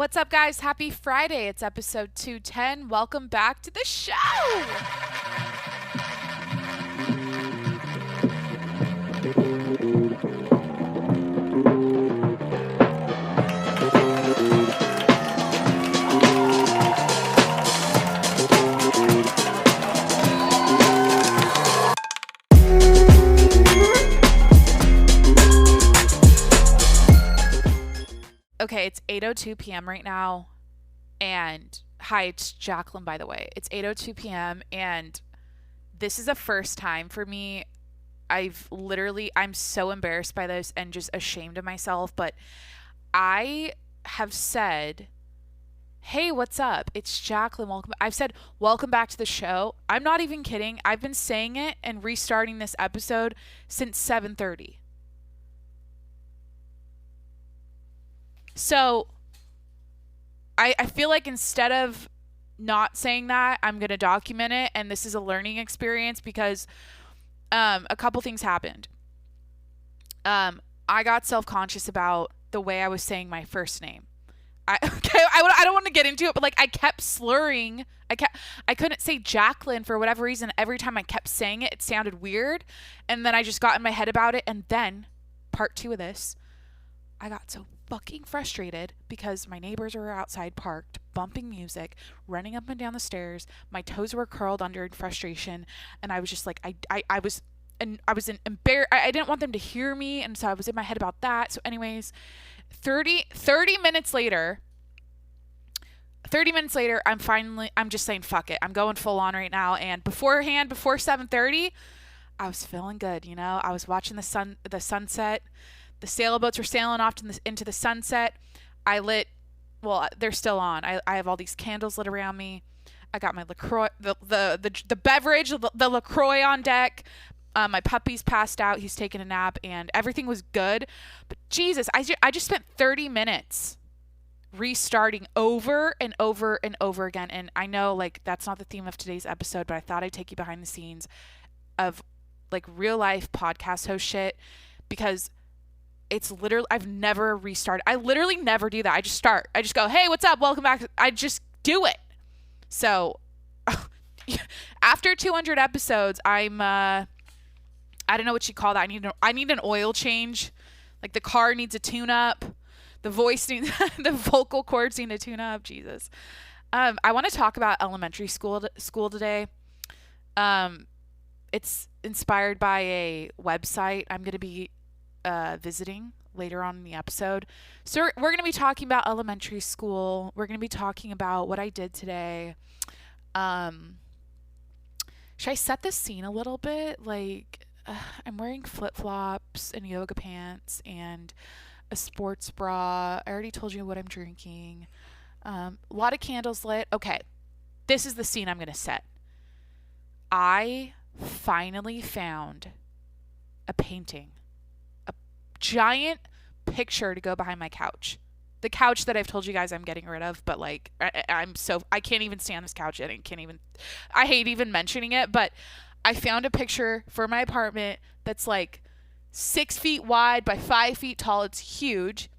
What's up, guys? Happy Friday. It's episode 210. Welcome back to the show. Okay, it's 8:02 p.m. right now. And hi, it's Jacqueline, by the way. It's 8:02 p.m. and this is a first time for me. I'm so embarrassed by this and just ashamed of myself, but I have said, "Hey, what's up? It's Jacqueline. Welcome." I've said, "Welcome back to the show." I'm not even kidding. I've been saying it and restarting this episode since 7:30. So I feel like instead of not saying that, I'm going to document it. And this is a learning experience because a couple things happened. I got self-conscious about the way I was saying my first name. I don't want to get into it, but like I kept slurring. I couldn't say Jacqueline for whatever reason. Every time I kept saying it, it sounded weird. And then I just got in my head about it. And then part two of this, I got so fucking frustrated because my neighbors were outside parked, bumping music, running up and down the stairs. My toes were curled under in frustration, and I was just like, I was embarrassed. I didn't want them to hear me, and so I was in my head about that. So anyways, 30 minutes later, I'm just saying, fuck it. I'm going full on right now. And before 7:30, I was feeling good. You know, I was watching the sunset. The sailboats were sailing off into the sunset. They're still on. I have all these candles lit around me. I got my LaCroix, the beverage, the LaCroix on deck. My puppy's passed out. He's taking a nap, and everything was good. But Jesus, I just spent 30 minutes restarting over and over and over again. And I know, like, that's not the theme of today's episode, but I thought I'd take you behind the scenes of, like, real life podcast host shit because it's literally, I've never restarted. I literally never do that. I just start. I just go, "Hey, what's up? Welcome back." I just do it. So after 200 episodes, I don't know what you call that. I need an oil change. Like the car needs a tune up. The voice needs, the vocal cords need a tune up. Jesus. I want to talk about elementary school today. It's inspired by a website I'm going to be visiting later on in the episode. So we're going to be talking about elementary school. We're going to be talking about what I did today. Should I set the scene a little bit? Like, I'm wearing flip-flops and yoga pants and a sports bra. I already told you what I'm drinking. A lot of candles lit. Okay, this is the scene I'm going to set. I finally found a painting. Giant picture to go behind my couch. The couch that I've told you guys I'm getting rid of, but like I can't even stand this couch. I hate even mentioning it, but I found a picture for my apartment that's like 6 feet wide by 5 feet tall. It's huge.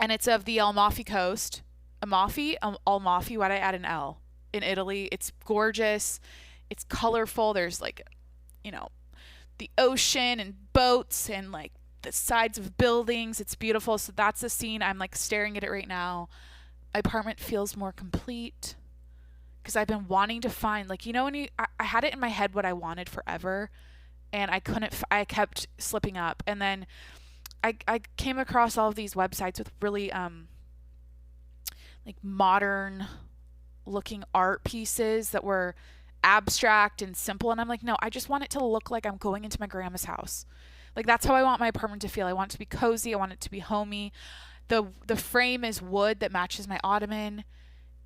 And it's of the Amalfi Coast. Amalfi, why'd I add an L? In Italy. It's gorgeous. It's colorful. There's like, the ocean and boats and like the sides of buildings. It's beautiful. So that's the scene. I'm like staring at it right now. My apartment feels more complete because I've been wanting to find, like, when I had it in my head what I wanted forever, and I couldn't. I kept slipping up, and then I came across all of these websites with really like modern looking art pieces that were abstract and simple, and I'm like, no, I just want it to look like I'm going into my grandma's house. Like, that's how I want my apartment to feel. I want it to be cozy. I want it to be homey. The frame is wood that matches my ottoman.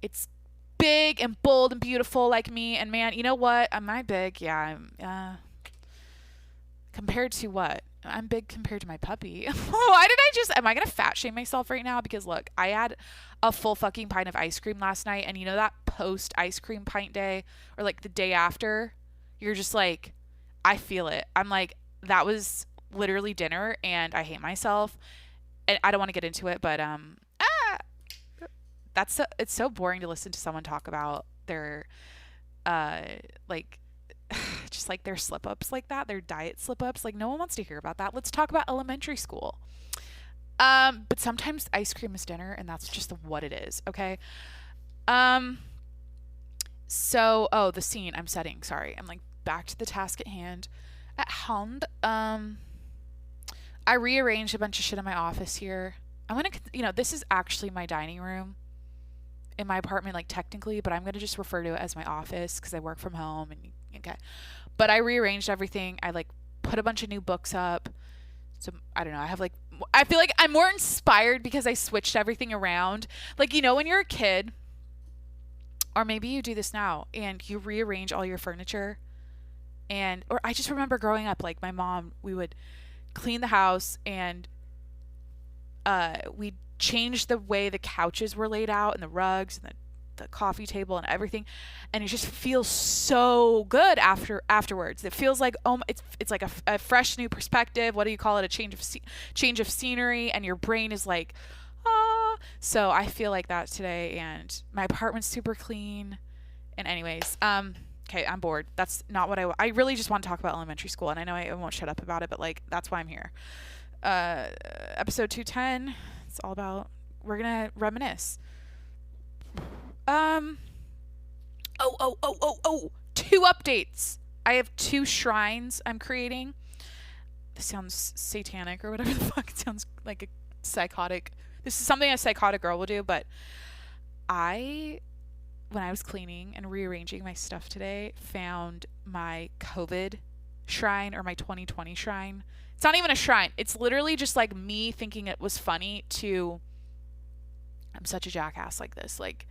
It's big and bold and beautiful like me. And man, you know what? Am I big? Yeah, I'm compared to what? I'm big compared to my puppy. Am I going to fat shame myself right now? Because look, I had a full fucking pint of ice cream last night. And that post ice cream pint day, or like the day after, you're just like, I feel it. I'm like, that was literally dinner and I hate myself. And I don't want to get into it, but it's so boring to listen to someone talk about their uh like just like their slip ups like that, their diet slip ups. Like no one wants to hear about that. Let's talk about elementary school. But sometimes ice cream is dinner, and that's just what it is. Okay. Um. So, the scene I'm setting. Sorry, I'm like back to the task at hand. At hand. I rearranged a bunch of shit in my office here. I'm gonna, this is actually my dining room in my apartment, like technically, but I'm gonna just refer to it as my office because I work from home and okay. But I rearranged everything. I like put a bunch of new books up. So I don't know. I feel like I'm more inspired because I switched everything around. Like when you're a kid, or maybe you do this now, and you rearrange all your furniture, or I just remember growing up, like my mom, we would clean the house and we changed the way the couches were laid out and the rugs and the coffee table and everything, and it just feels so good afterwards. It feels like it's like a fresh new perspective. What do you call it? A change of scenery, and your brain is like, ah. So I feel like that today, and my apartment's super clean. And anyways, okay, I'm bored. That's not what I really just want to talk about elementary school, and I know I won't shut up about it, but like that's why I'm here. Episode 210. It's all about, we're gonna reminisce. Two updates. I have 2 shrines I'm creating. This sounds satanic or whatever the fuck. It sounds like a psychotic. This is something a psychotic girl will do, but when I was cleaning and rearranging my stuff today, found my COVID shrine, or my 2020 shrine. It's not even a shrine. It's literally just like me thinking it was funny to, I'm such a jackass like this. Like,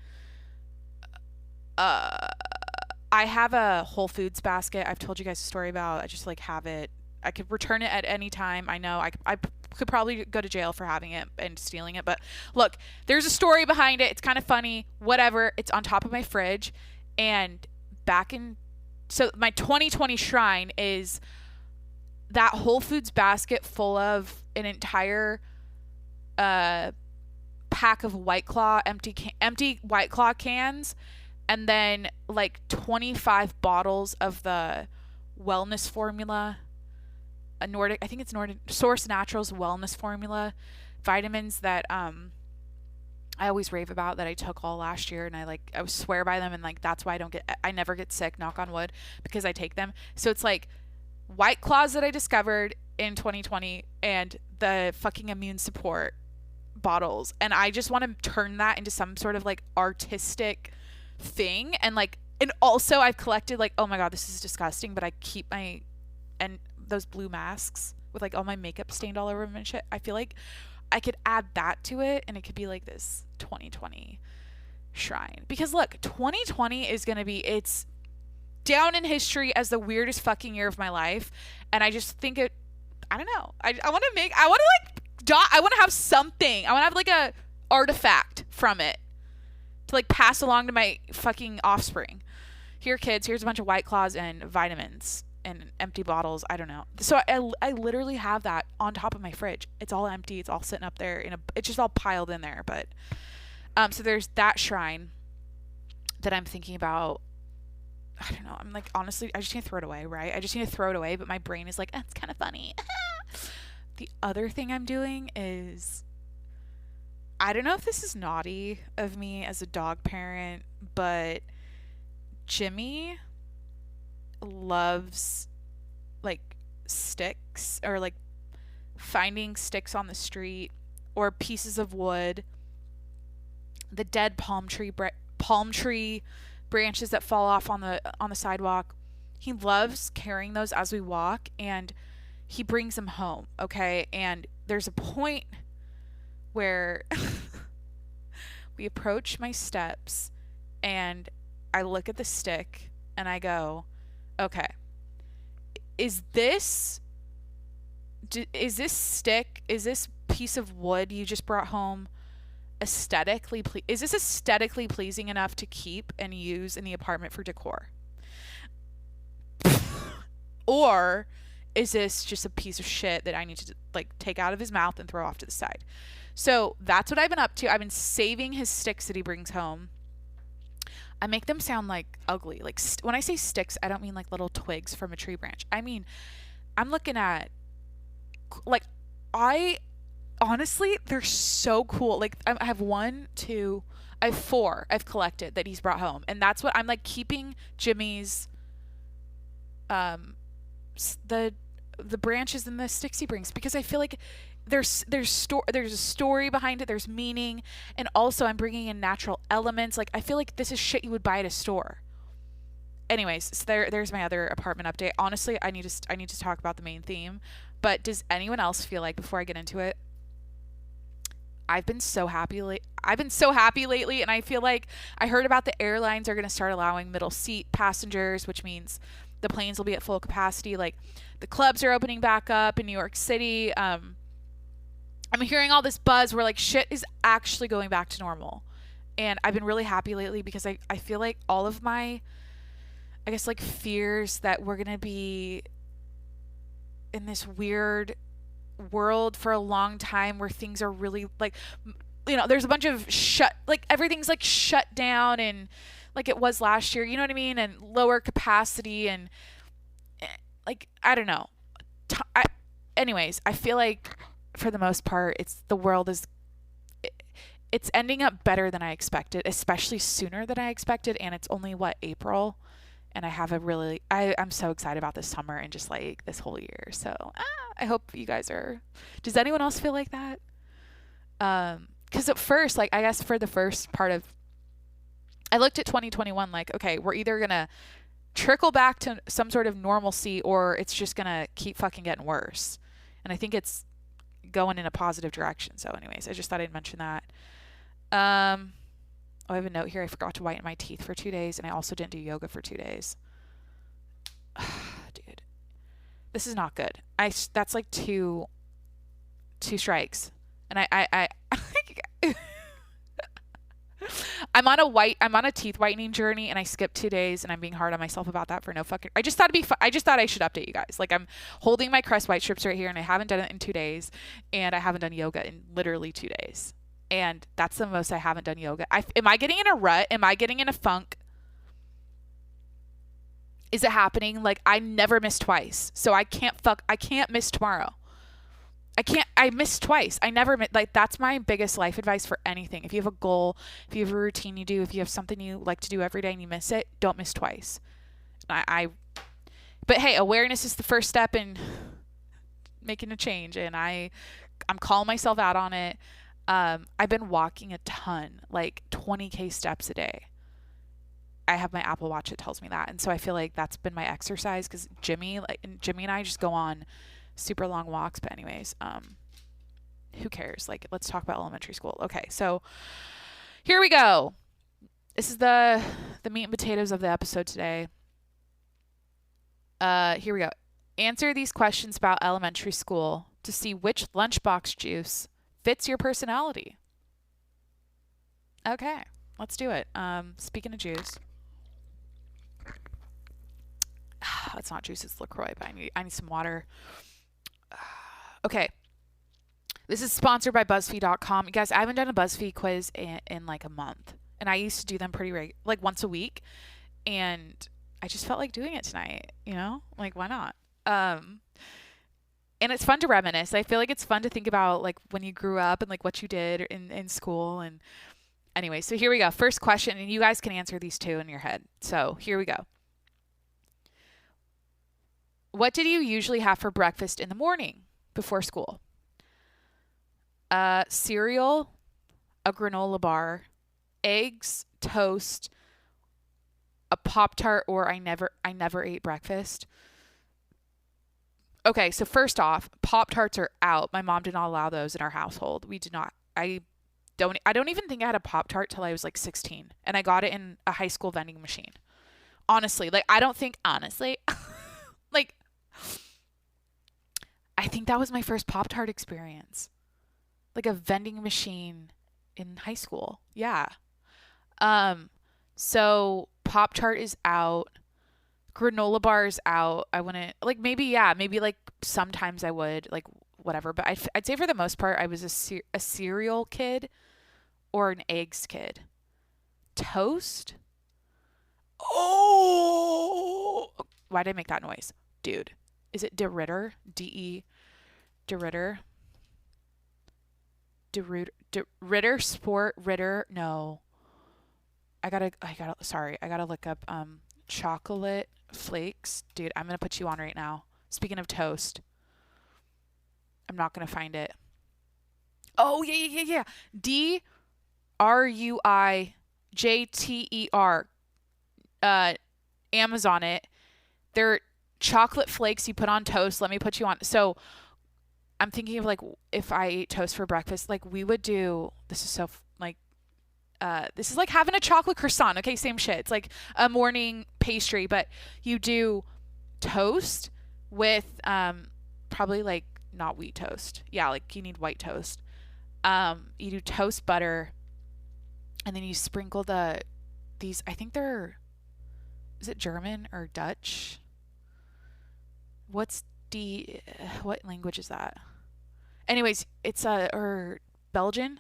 I have a Whole Foods basket. I've told you guys a story about. I just like have it. I could return it at any time. I know I could probably go to jail for having it and stealing it, but look, there's a story behind it. It's kind of funny. Whatever. It's on top of my fridge, and so my 2020 shrine is that Whole Foods basket full of an entire pack of White Claw, empty White Claw cans, and then like 25 bottles of the wellness formula, I think it's Nordic Source Naturals wellness formula, vitamins that I always rave about, that I took all last year, and I swear by them, and like that's why I never get sick, knock on wood, because I take them. So it's like White Claws that I discovered in 2020 and the fucking immune support bottles, and I just want to turn that into some sort of like artistic thing. And also I've collected, like, oh my god, this is disgusting, but I keep those blue masks with like all my makeup stained all over them and shit. I feel like I could add that to it, and it could be like this 2020 shrine. Because look, 2020 is going to be, it's down in history as the weirdest fucking year of my life. And I just think I don't know. I want to have something. I want to have like a artifact from it to like pass along to my fucking offspring. Here, kids, here's a bunch of White Claws and vitamins and empty bottles. I don't know. So I literally have that on top of my fridge. It's all empty. It's all sitting up there it's just all piled in there. But so there's that shrine that I'm thinking about. I don't know. I'm like, honestly, I just need to throw it away, right? I just need to throw it away, but my brain is like, it's kind of funny. The other thing I'm doing is, I don't know if this is naughty of me as a dog parent, but Jimmy loves like sticks, or like finding sticks on the street or pieces of wood, the dead palm tree branches that fall off on the sidewalk. He loves carrying those as we walk, and he brings them home. Okay, and there's a point where we approach my steps, and I look at the stick and I go, okay, is this piece of wood you just brought home is this aesthetically pleasing enough to keep and use in the apartment for decor? Or is this just a piece of shit that I need to like take out of his mouth and throw off to the side? So that's what I've been up to. I've been saving his sticks that he brings home. I make them sound like ugly. Like when I say sticks, I don't mean like little twigs from a tree branch. I mean, I'm looking at like I honestly, they're so cool. Like I have one, two, I have four I've collected that he's brought home, and that's what I'm like keeping Jimmy's um the branches and the sticks he brings because I feel like there's a story behind it, there's meaning, and also I'm bringing in natural elements. Like I feel like this is shit you would buy at a store. Anyways, so there's my other apartment update. Honestly, I need to talk about the main theme, but does anyone else feel like before I get into it, I've been so happy lately, and I feel like I heard about the airlines are going to start allowing middle seat passengers, which means the planes will be at full capacity. Like the clubs are opening back up in New York City. I'm hearing all this buzz where like shit is actually going back to normal. And I've been really happy lately because I feel like all of my, I guess, like fears that we're going to be in this weird world for a long time where things are really like, there's a bunch of everything's like shut down and like it was last year, you know what I mean? And lower capacity and like, I don't know. Anyways, I feel like for the most part, the world is, it's ending up better than I expected, especially sooner than I expected. And it's only April. And I'm so excited about this summer and just like this whole year. So I hope you guys are. Does anyone else feel like that? Because at first, like I guess for the first part of, I looked at 2021 like, okay, we're either gonna trickle back to some sort of normalcy or it's just gonna keep fucking getting worse. And I think it's going in a positive direction. So, anyways, I just thought I'd mention that. I have a note here. I forgot to whiten my teeth for 2 days, and I also didn't do yoga for 2 days. Dude, this is not good. That's like two strikes, and I I'm on a teeth whitening journey, and I skipped 2 days, and I'm being hard on myself about that for no fucking. I just thought I just thought I should update you guys. Like I'm holding my Crest white strips right here, and I haven't done it in 2 days, and I haven't done yoga in literally 2 days. And that's the most I haven't done yoga. Am I getting in a rut? Am I getting in a funk? Is it happening? Like I never miss twice. So I can't miss tomorrow. I missed twice. I never like that's my biggest life advice for anything. If you have a goal, if you have a routine you do, if you have something you like to do every day and you miss it, don't miss twice. But hey, awareness is the first step in making a change, and I'm calling myself out on it. I've been walking a ton, like 20K steps a day. I have my Apple Watch that tells me that. And so I feel like that's been my exercise because Jimmy and I just go on super long walks. But anyways, who cares? Like, let's talk about elementary school. Okay, so here we go. This is the meat and potatoes of the episode today. Here we go. Answer these questions about elementary school to see which lunchbox juice fits your personality. Okay, let's do it. Speaking of juice, it's not juice, it's LaCroix, but I need some water. Okay, this is sponsored by BuzzFeed.com. You guys, I haven't done a BuzzFeed quiz in like a month, and I used to do them pretty like once a week, and I just felt like doing it tonight. Like why not? And it's fun to reminisce. I feel like it's fun to think about like when you grew up and like what you did in school. And anyway, so here we go. First question, and you guys can answer these two in your head. So here we go. What did you usually have for breakfast in the morning before school? Cereal, a granola bar, eggs, toast, a Pop-Tart, or I never ate breakfast. Okay, so first off, Pop-Tarts are out. My mom did not allow those in our household. We did not. I don't even think I had a Pop-Tart till I was like 16, and I got it in a high school vending machine. Honestly, like like I think that was my first Pop-Tart experience. Like a vending machine in high school. Yeah. So Pop-Tart is out. Granola bar is out. I wouldn't like maybe like sometimes I would like whatever. But I'd say for the most part, I was a cereal kid or an eggs kid. Toast? Oh! Why did I make that noise? Dude. Is it De Ritter? D-E. De Ritter? Ritter Sport Ritter? No. Sorry. I gotta look up, chocolate flakes. Dude, I'm gonna put you on right now. Speaking of toast. I'm not gonna find it. Oh, yeah. DRUIJTER. Amazon it. They're chocolate flakes you put on toast. Let me put you on. So I'm thinking of like if I ate toast for breakfast, like we would do. This is so like. This is like having a chocolate croissant. Okay, same shit. It's like a morning pastry, but you do toast with probably like not wheat toast. Yeah, like you need white toast. You do toast butter, and then you sprinkle these. I think they're. Is it German or Dutch? What language is that? Anyways, it's or Belgian.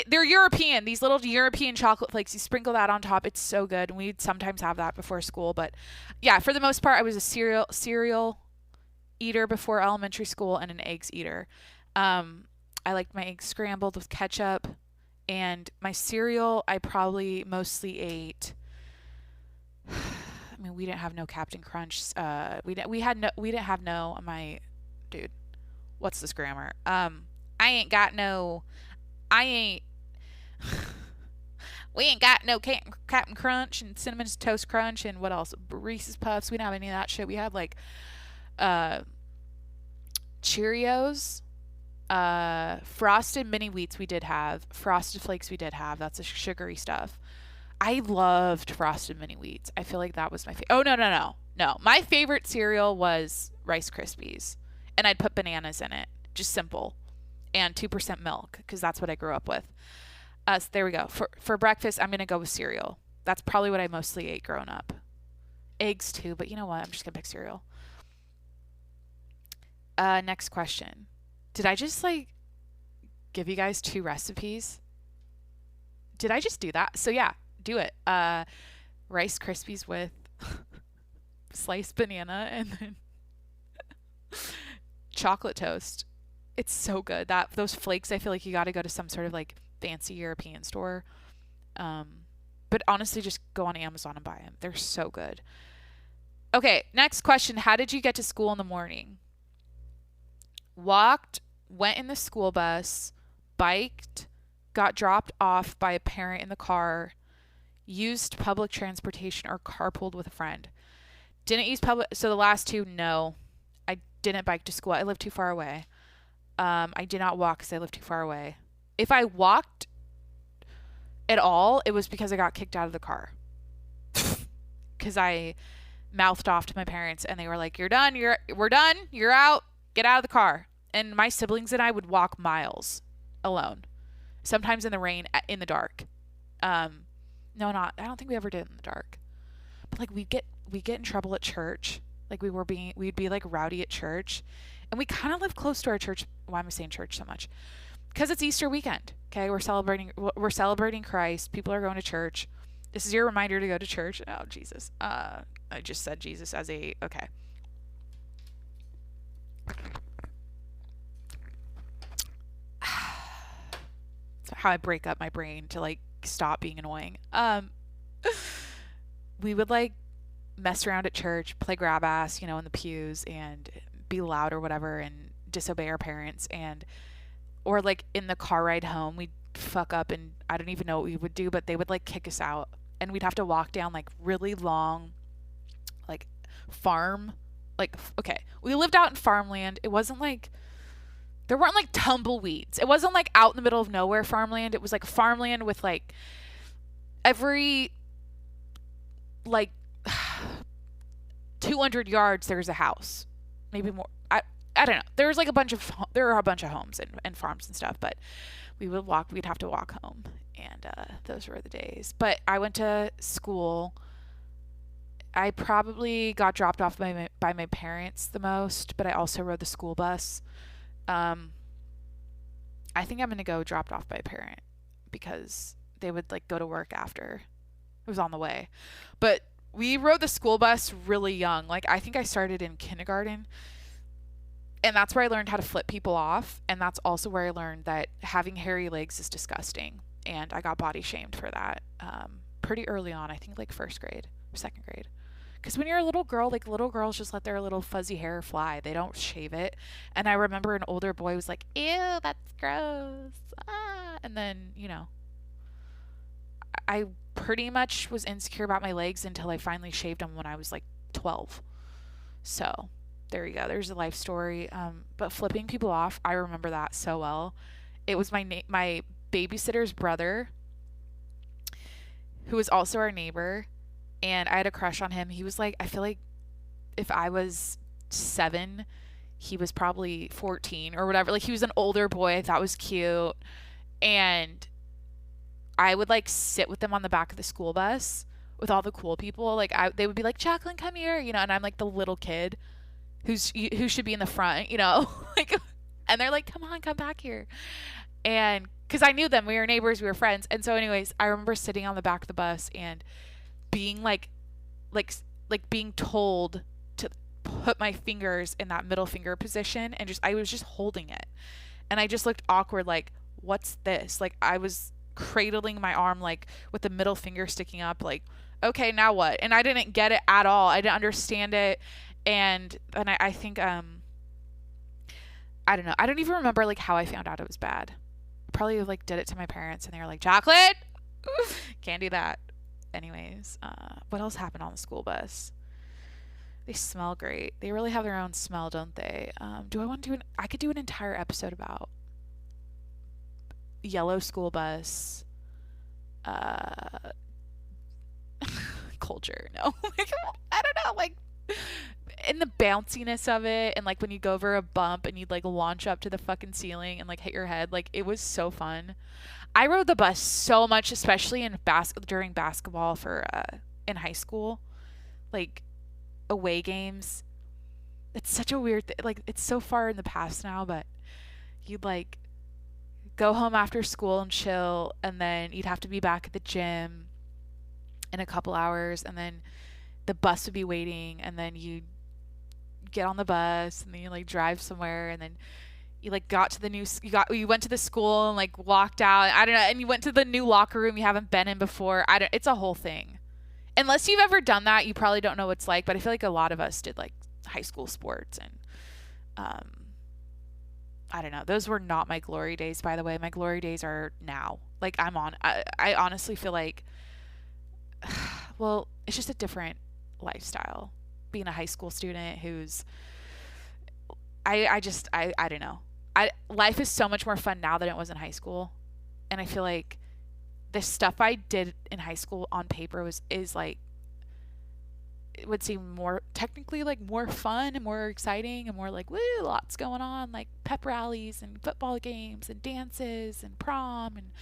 They're European. These little European chocolate flakes. You sprinkle that on top. It's so good. And we'd sometimes have that before school. But yeah, for the most part, I was a cereal eater before elementary school and an eggs eater. I liked my eggs scrambled with ketchup, and my cereal I probably mostly ate. I mean, we didn't have no Captain Crunch. We didn't have no my dude. What's this grammar? I ain't got no. I ain't. We ain't got no Captain Crunch and Cinnamon Toast Crunch and what else? Reese's Puffs. We didn't have any of that shit. We had like Cheerios, Frosted Mini Wheats. We did have Frosted Flakes. We did have. That's the sugary stuff. I loved Frosted Mini Wheats. I feel like that was my favorite. Oh, no. My favorite cereal was Rice Krispies. And I'd put bananas in it. Just simple. And 2% milk, because that's what I grew up with. So there we go. For breakfast, I'm going to go with cereal. That's probably what I mostly ate growing up. Eggs, too. But you know what? I'm just going to pick cereal. Next question. Did I just, like, give you guys 2 recipes? Did I just do that? So, yeah. Do it. Rice Krispies with sliced banana and then chocolate toast. It's so good. Those flakes, I feel like you got to go to some sort of like fancy European store. But honestly, just go on Amazon and buy them. They're so good. Okay, next question. How did you get to school in the morning? Walked, went in the school bus, biked, got dropped off by a parent in the car, used public transportation, or carpooled with a friend. Didn't use public. So the last 2, no. I didn't bike to school. I lived too far away. I did not walk because I lived too far away. If I walked at all, it was because I got kicked out of the car. Because I mouthed off to my parents and they were like, we're done. You're out. Get out of the car. And my siblings and I would walk miles alone. Sometimes in the rain, in the dark. No, I don't think we ever did in the dark. But like we get in trouble at church. Like we'd be like rowdy at church. And we kind of live close to our church. Why am I saying church so much? Because it's Easter weekend. Okay, we're celebrating Christ. People are going to church. This is your reminder to go to church. Oh, Jesus. I just said Jesus as a okay. That's how I break up my brain to like stop being annoying. We would like mess around at church, play grab ass, in the pews and be loud or whatever and disobey our parents or like in the car ride home, we'd fuck up and I don't even know what we would do, but they would like kick us out and we'd have to walk down like really long, like farm, like, okay. We lived out in farmland. It wasn't like, there weren't like tumbleweeds. It wasn't like out in the middle of nowhere farmland. It was like farmland with like every like 200 yards there's a house, maybe more. I don't know. There are a bunch of homes and farms and stuff, but we'd have to walk home, and those were the days. But I went to school. I probably got dropped off by my parents the most, but I also rode the school bus Um, I think I'm gonna go dropped off by a parent because they would like go to work after it was on the way. But we rode the school bus really young. Like I think I started in kindergarten, and that's where I learned how to flip people off, and that's also where I learned that having hairy legs is disgusting, and I got body shamed for that pretty early on. I think like first grade, second grade. Because when you're a little girl, like little girls just let their little fuzzy hair fly. They don't shave it. And I remember an older boy was like, "Ew, that's gross." Ah. And then, I pretty much was insecure about my legs until I finally shaved them when I was like 12. So there you go. There's a life story. But flipping people off, I remember that so well. It was my babysitter's brother, who was also our neighbor, and I had a crush on him. He was like, I feel like if I was 7, he was probably 14 or whatever. Like he was an older boy. I thought was cute. And I would like sit with them on the back of the school bus with all the cool people. Like they would be like, "Jacqueline, come here," and I'm like the little kid who should be in the front, like, and they're like, "Come on, come back here." And because I knew them, we were neighbors, we were friends. And so anyways, I remember sitting on the back of the bus and being like being told to put my fingers in that middle finger position, and I was just holding it, and I just looked awkward, like, what's this? Like I was cradling my arm like with the middle finger sticking up, like, okay, now what? And I didn't get it at all. I didn't understand it. And I think I don't know. I don't even remember like how I found out it was bad. Probably like did it to my parents and they were like, "Chocolate, can't do that." Anyways, what else happened on the school bus? They smell great. They really have their own smell, don't they? Do I want to do I could do an entire episode about yellow school bus culture. No. Like, I don't know, like, and the bounciness of it, and like when you go over a bump and you'd like launch up to the fucking ceiling and like hit your head, like it was so fun. I rode the bus so much, especially in during basketball for in high school, like away games. It's such a weird like it's so far in the past now, but you'd like go home after school and chill, and then you'd have to be back at the gym in a couple hours, and then the bus would be waiting, and then you get on the bus, and then you like drive somewhere, and then you like got to the you went to the school and like walked out, I don't know, and you went to the new locker room you haven't been in before. It's a whole thing. Unless you've ever done that, you probably don't know what it's like, but I feel like a lot of us did like high school sports, and I don't know. Those were not my glory days, by the way. My glory days are now. Like I honestly feel like, well, it's just a different lifestyle being a high school student who's, I don't know. Life is so much more fun now than it was in high school. And I feel like the stuff I did in high school on paper is like, it would seem more technically like more fun and more exciting and more like, woo, lots going on, like pep rallies and football games and dances and prom and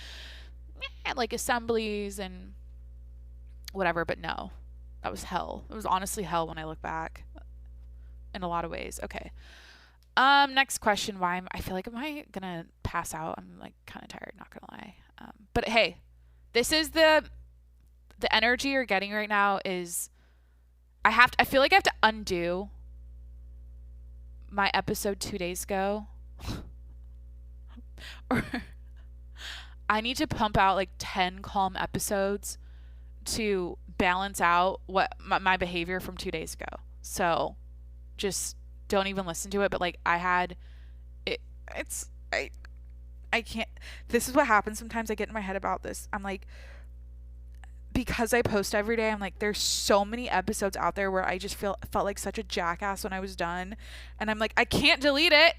like assemblies and whatever. But no, that was hell. It was honestly hell when I look back in a lot of ways. Okay. Next question. I feel like, am I gonna pass out? I'm like kind of tired, not gonna lie. But hey, this is the energy you're getting right now is, I feel like I have to undo my episode 2 days ago. Or I need to pump out like 10 calm episodes to balance out what my behavior from 2 days ago. So just don't even listen to it. But like I can't, this is what happens sometimes. I get in my head about this. I'm like, because I post every day, I'm like, there's so many episodes out there where I just felt like such a jackass when I was done, and I'm like, I can't delete it.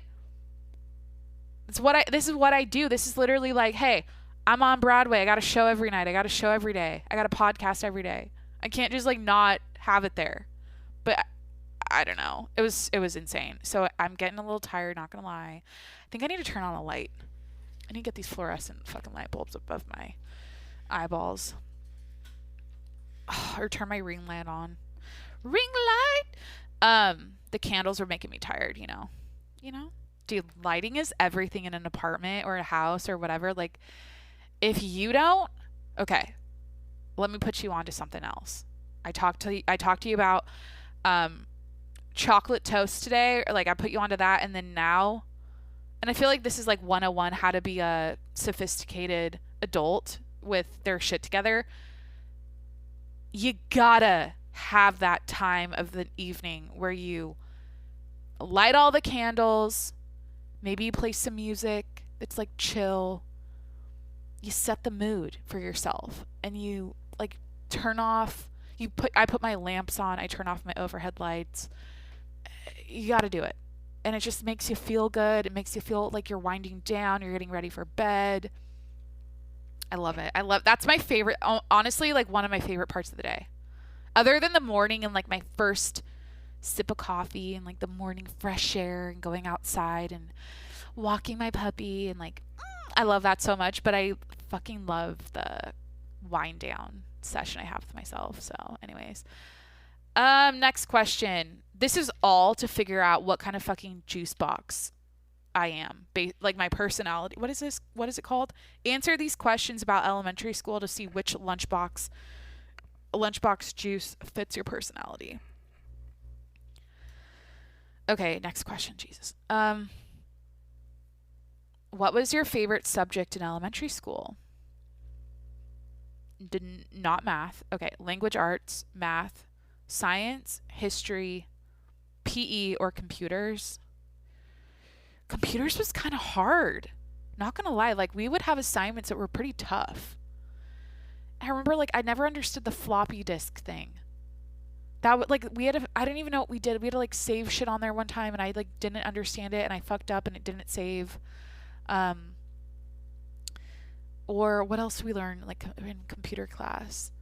This is what I do. This is literally like, hey, I'm on Broadway. I got a show every night. I got a show every day. I got a podcast every day. I can't just like not have it there. But I don't know. It was insane. So I'm getting a little tired, not gonna lie. I think I need to turn on a light. I need to get these fluorescent fucking light bulbs above my eyeballs. Or turn my ring light on. Ring light. The candles are making me tired, you know. Dude, lighting is everything in an apartment or a house or whatever. Like, if you don't, okay, let me put you on to something else. I talked to you about um chocolate toast today, or like I put you onto that, and then now, and I feel like this is like 101 how to be a sophisticated adult with their shit together. You gotta have that time of the evening where you light all the candles, maybe you play some music. It's like chill. You set the mood for yourself and you like turn off I put my lamps on, I turn off my overhead lights. You got to do it. And it just makes you feel good. It makes you feel like you're winding down, you're getting ready for bed. I love it. That's my favorite, honestly, like one of my favorite parts of the day. Other than the morning and like my first sip of coffee and like the morning fresh air and going outside and walking my puppy and like I love that so much, but I fucking love the wind down session I have with myself. So, anyways. Next question. This is all to figure out what kind of fucking juice box I am. Like my personality. What is this? What is it called? Answer these questions about elementary school to see which lunchbox juice fits your personality. Okay, next question, Jesus. What was your favorite subject in elementary school? Not math. Okay, language arts, math, science, history, PE, or computers. Computers was kind of hard. Not gonna lie, like we would have assignments that were pretty tough. I remember like I never understood the floppy disk thing. That would like I didn't even know what we did. We had to like save shit on there one time and I like didn't understand it and I fucked up and it didn't save. Or what else did we learn like in computer class?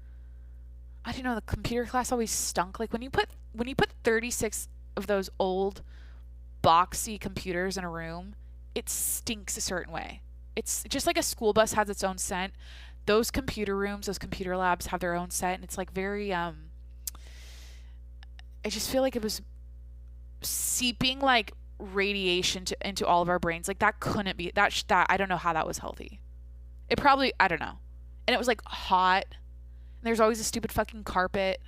I don't know, the computer class always stunk. Like when you put 36 of those old boxy computers in a room, it stinks a certain way. It's just like a school bus has its own scent. Those computer rooms, those computer labs have their own scent and it's like very I just feel like it was seeping like radiation into all of our brains. Like that couldn't be that I don't know how that was healthy. It probably, I don't know. And it was like hot. And there's always a stupid fucking carpet.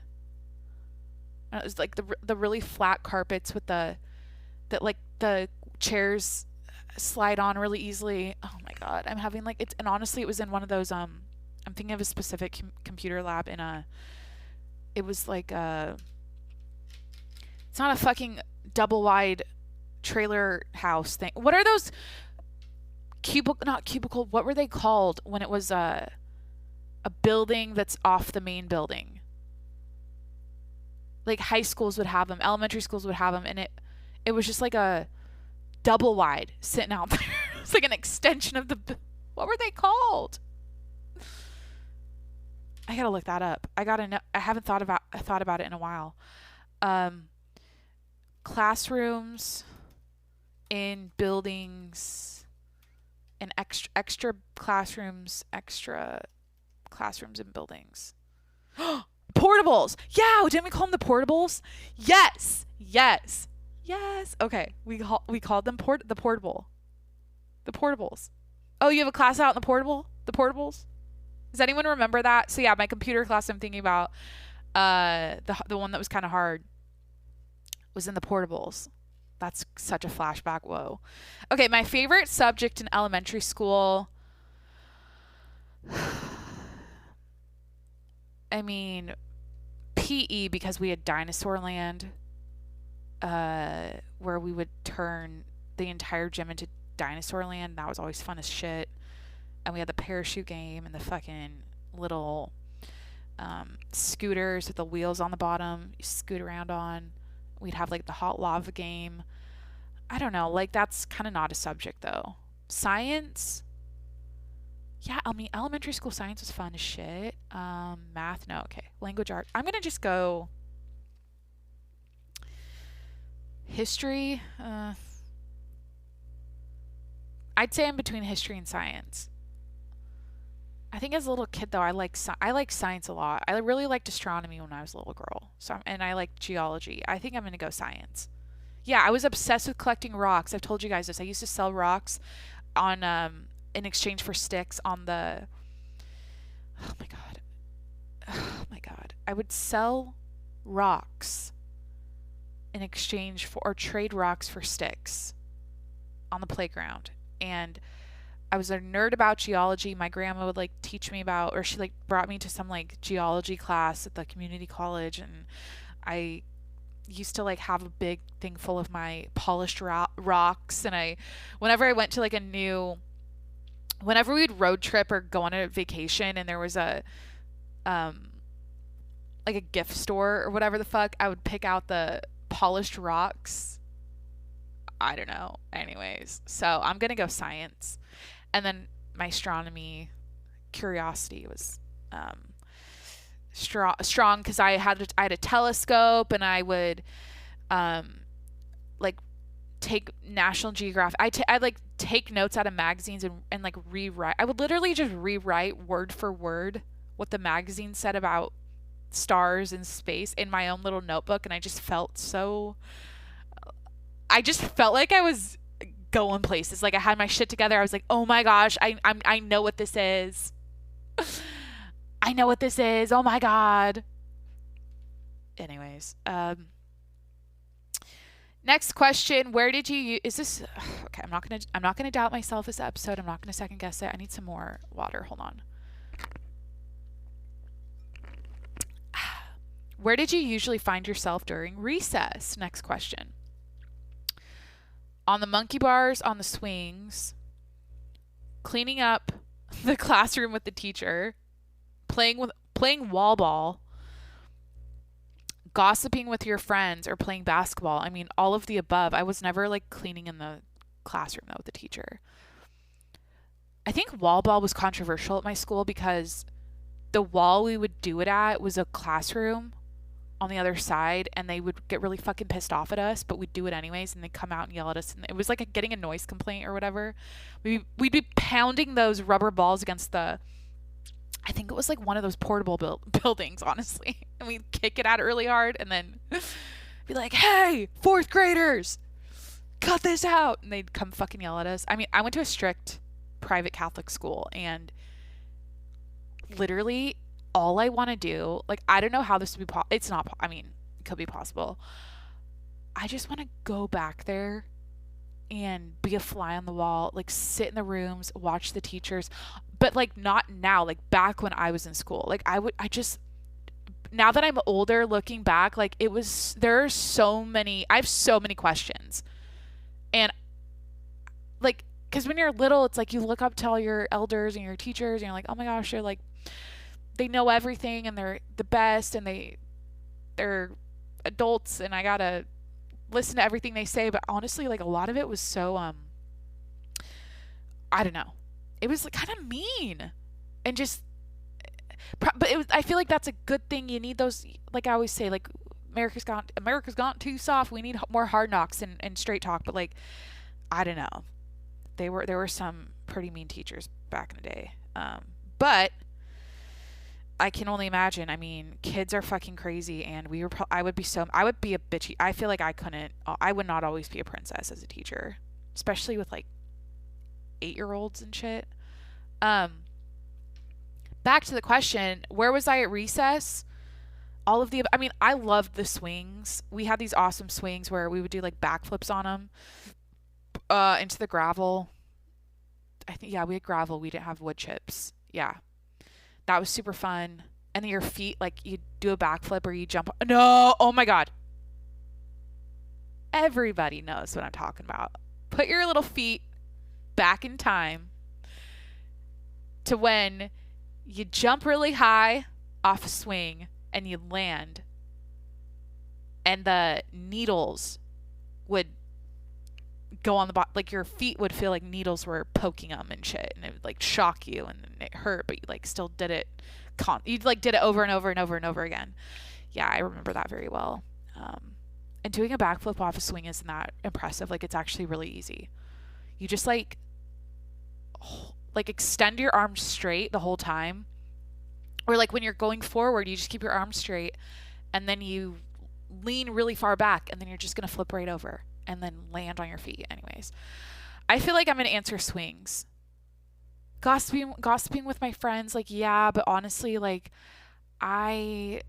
And it was like the really flat carpets with that like the chairs slide on really easily. Oh my god, I'm having like it's and honestly it was in one of those I'm thinking of a specific computer lab in it was like it's not a fucking double wide trailer house thing. What are those not cubicle, what were they called when it was a building that's off the main building? Like high schools would have them, elementary schools would have them, and it was just like a double wide sitting out there. It's like an extension of what were they called? I gotta look that up. I haven't thought about it in a while. Classrooms in buildings. And extra classrooms in buildings. Portables. Yeah, didn't we call them the portables? Yes. Okay, we called them the portable. The portables. Oh, you have a class out in the portables? Does anyone remember that? So yeah, my computer class I'm thinking about, the one that was kind of hard was in the portables. That's such a flashback. Whoa. Okay, my favorite subject in elementary school. I mean, PE, because we had Dinosaur Land, where we would turn the entire gym into Dinosaur Land. That was always fun as shit. And we had the parachute game and the fucking little scooters with the wheels on the bottom you scoot around on. We'd have like the hot lava game. I don't know, like that's kind of not a subject though. Science, yeah, I mean elementary school science was fun as shit. Math, no, okay. Language art, I'm gonna just go history. I'd say I'm between history and science. I think as a little kid though, I like science a lot. I really liked astronomy when I was a little girl. And I like geology. I think I'm gonna go science. Yeah, I was obsessed with collecting rocks. I've told you guys this. I used to sell rocks on in exchange for sticks on the oh my god. Oh my god. I would sell rocks in exchange for or trade rocks for sticks on the playground. And I was a nerd about geology. My grandma would like teach me about, or she like brought me to some like geology class at the community college, and I used to like have a big thing full of my polished rocks. And whenever I went to like whenever we'd road trip or go on a vacation, and there was um, like a gift store or whatever the fuck, I would pick out the polished rocks. I don't know. Anyways, so I'm gonna go science. And then my astronomy curiosity was strong because I had a telescope, and I would like take National Geographic. I'd like take notes out of magazines and like rewrite. I would literally just rewrite word for word what the magazine said about stars and space in my own little notebook, and I just felt like I was going places. Like I had my shit together. I was like, oh my gosh, I know what this is. I know what this is. Oh my god. Anyways, next question. Where did you is this okay, I'm not gonna doubt myself this episode. I'm not gonna second guess it. I need some more water. Hold on. Where did you usually find yourself during recess? Next question. On the monkey bars, on the swings, cleaning up the classroom with the teacher, playing wall ball, gossiping with your friends, or playing basketball. I mean, all of the above. I was never like cleaning in the classroom though with the teacher. I think wall ball was controversial at my school because the wall we would do it at was a classroom on the other side, and they would get really fucking pissed off at us, but we'd do it anyways, and they'd come out and yell at us, and it was like getting a noise complaint or whatever. We'd be pounding those rubber balls against I think it was like one of those portable buildings, honestly, and we'd kick it out really hard, and then be like, hey, fourth graders, cut this out, and they'd come fucking yell at us. I mean, I went to a strict private Catholic school, and literally all I want to do, like, I don't know how this would be it's not, I mean, it could be possible. I just want to go back there and be a fly on the wall, like sit in the rooms, watch the teachers, but like not now, like back when I was in school. Like now that I'm older looking back, like I have so many questions. And like, cause when you're little, it's like you look up to all your elders and your teachers and you're like, oh my gosh, they're like, they know everything and they're the best and they're adults and I gotta listen to everything they say. But honestly, like a lot of it was so I don't know, it was like kind of mean and just but I feel like that's a good thing. You need those, like I always say, like America's gone too soft. We need more hard knocks and straight talk. But like, I don't know, there were some pretty mean teachers back in the day, but I can only imagine. I mean, kids are fucking crazy, and I would be a bitchy. I feel like I would not always be a princess as a teacher, especially with like 8-year-olds and shit. Back to the question, where was I at recess? I mean, I loved the swings. We had these awesome swings where we would do like backflips on them, into the gravel. I think, yeah, we had gravel. We didn't have wood chips. Yeah. That was super fun. And then your feet, like you do a backflip or you jump. No, oh my God. Everybody knows what I'm talking about. Put your little feet back in time to when you jump really high off a swing and you land and the needles would go on the bottom, like your feet would feel like needles were poking them and shit, and it would like shock you and it hurt, but you like still did it. You like did it over and over and over and over again. Yeah, I remember that very well. And doing a backflip off a swing isn't that impressive. Like it's actually really easy. You just like extend your arms straight the whole time, or like when you're going forward, you just keep your arms straight, and then you lean really far back, and then you're just gonna flip right over. and then land on your feet. Anyways, I feel like I'm going to answer swings. Gossiping with my friends, like, yeah, but honestly, like, I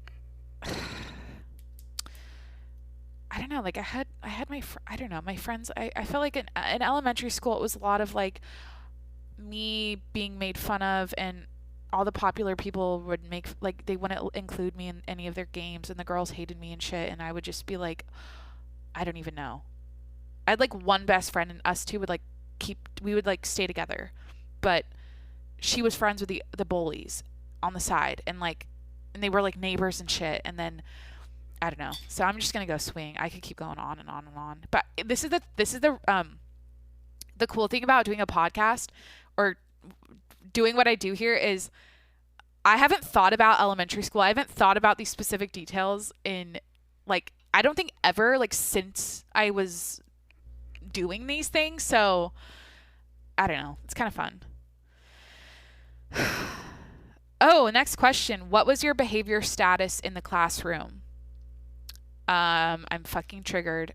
I don't know, like I had I don't know, my friends, I felt like in elementary school it was a lot of like me being made fun of, and all the popular people would make like they wouldn't include me in any of their games, and the girls hated me and shit, and I would just be like, I don't even know. I had like one best friend, and us two would like we would like stay together, but she was friends with the bullies on the side, and they were like neighbors and shit, and then I don't know. So I'm just gonna go swing. I could keep going on and on and on. But the cool thing about doing a podcast or doing what I do here is I haven't thought about elementary school. I haven't thought about these specific details in like I don't think ever like since I was doing these things. So I don't know. It's kind of fun. Oh, next question. What was your behavior status in the classroom? I'm fucking triggered.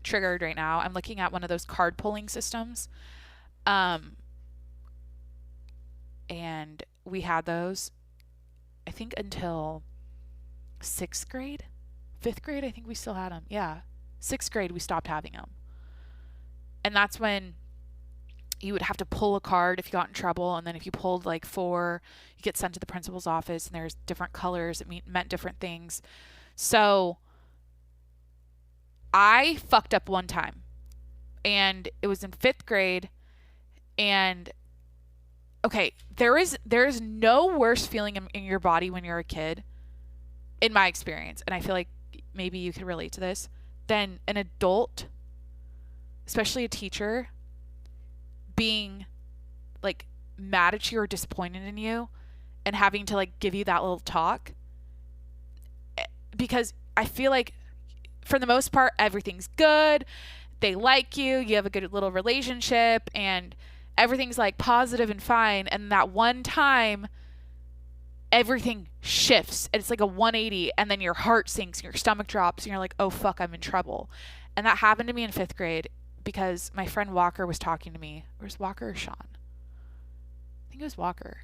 Triggered right now. I'm looking at one of those card pulling systems. And we had those, I think, until 6th grade. 5th grade, I think we still had them. Yeah. 6th grade, we stopped having them. And that's when you would have to pull a card if you got in trouble. And then if you pulled like 4, you get sent to the principal's office, and there's different colors. It meant different things. So I fucked up one time, and it was in 5th grade, and okay, there is no worse feeling in your body when you're a kid, in my experience, and I feel like maybe you could relate to this, than an adult, especially a teacher, being like mad at you or disappointed in you and having to like give you that little talk. Because I feel like for the most part, everything's good. They like you. You have a good little relationship, and everything's like positive and fine. And that one time, everything shifts, and it's like a 180, and then your heart sinks and your stomach drops, and you're like, oh fuck, I'm in trouble. And that happened to me in 5th grade because my friend Walker was talking to me. Or was Walker or Sean? I think it was Walker.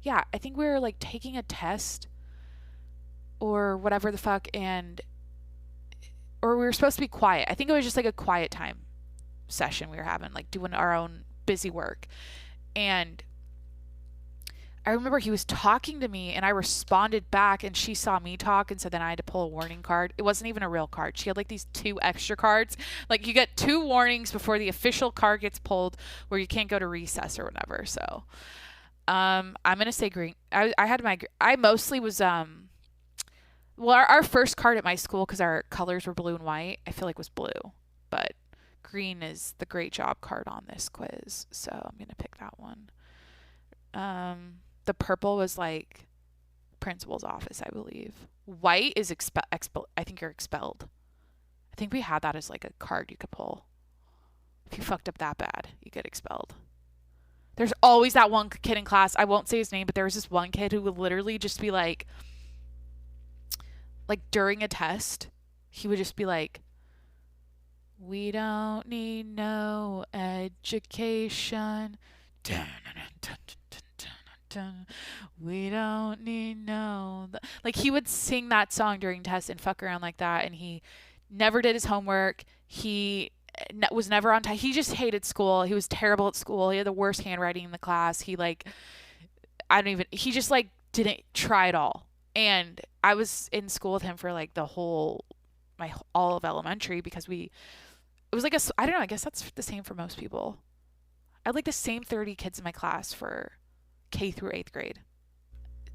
Yeah, I think we were like taking a test or whatever the fuck, or we were supposed to be quiet. I think it was just like a quiet time session we were having, like doing our own busy work. And I remember he was talking to me, and I responded back, and she saw me talk, and so then I had to pull a warning card. It wasn't even a real card. She had like these 2 extra cards. Like you get 2 warnings before the official card gets pulled, where you can't go to recess or whatever. So I'm gonna say green. I mostly was well, our first card at my school, because our colors were blue and white, I feel like was blue. But green is the great job card on this quiz. So I'm going to pick that one. The purple was like principal's office, I believe. White is I think you're expelled. I think we had that as like a card you could pull. If you fucked up that bad, you get expelled. There's always that one kid in class. I won't say his name, but there was this one kid who would literally just be like during a test, he would just be like, we don't need no education. Dun, dun, dun, dun, dun, dun. We don't need no... Like, he would sing that song during tests and fuck around like that, and he never did his homework. He was never on time. He just hated school. He was terrible at school. He had the worst handwriting in the class. He just didn't try at all. And I was in school with him for like all of elementary, because it was like I don't know, I guess that's the same for most people. I had like the same 30 kids in my class for K through 8th grade.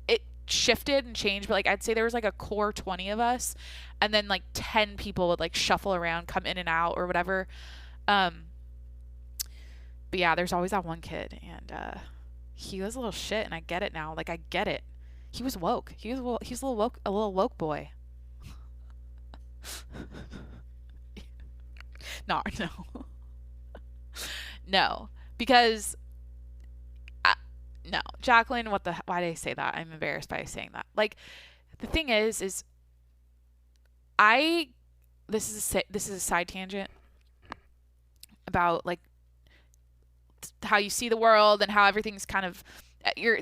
It shifted and changed, but like I'd say there was like a core 20 of us, and then like 10 people would like shuffle around, come in and out or whatever. But yeah, there's always that one kid, and he was a little shit, and I get it now. Like I get it. He was woke. He's a little woke boy. No. No, because no, Jacqueline, why did I say that? I'm embarrassed by saying that. Like, the thing is I this is a side tangent about like how you see the world and how everything's kind of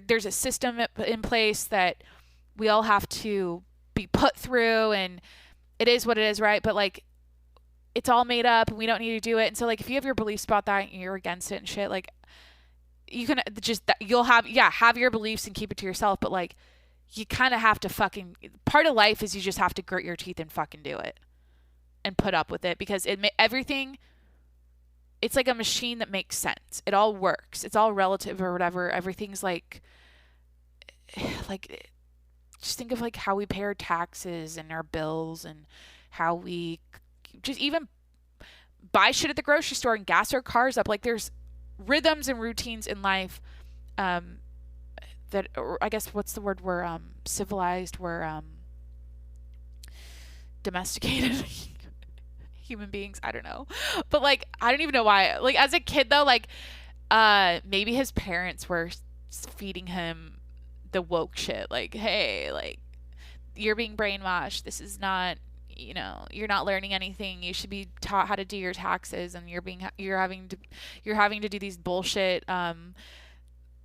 there's a system in place that we all have to be put through, and it is what it is, right? But like it's all made up and we don't need to do it. And so like if you have your beliefs about that and you're against it and shit, like you can just you'll have your beliefs and keep it to yourself, but like you kind of have to fucking part of life is you just have to grit your teeth and fucking do it and put up with it, because everything, it's like a machine that makes sense. It all works. It's all relative or whatever. Everything's like just think of like how we pay our taxes and our bills and how we just even buy shit at the grocery store and gas our cars up. Like there's rhythms and routines in life that, or I guess what's the word, we're civilized, we're domesticated human beings, I don't know. But like I don't even know why. Like as a kid though, like maybe his parents were feeding him the woke shit, like, hey, like you're being brainwashed, this is not, you're not learning anything, you should be taught how to do your taxes, and you're having to do these bullshit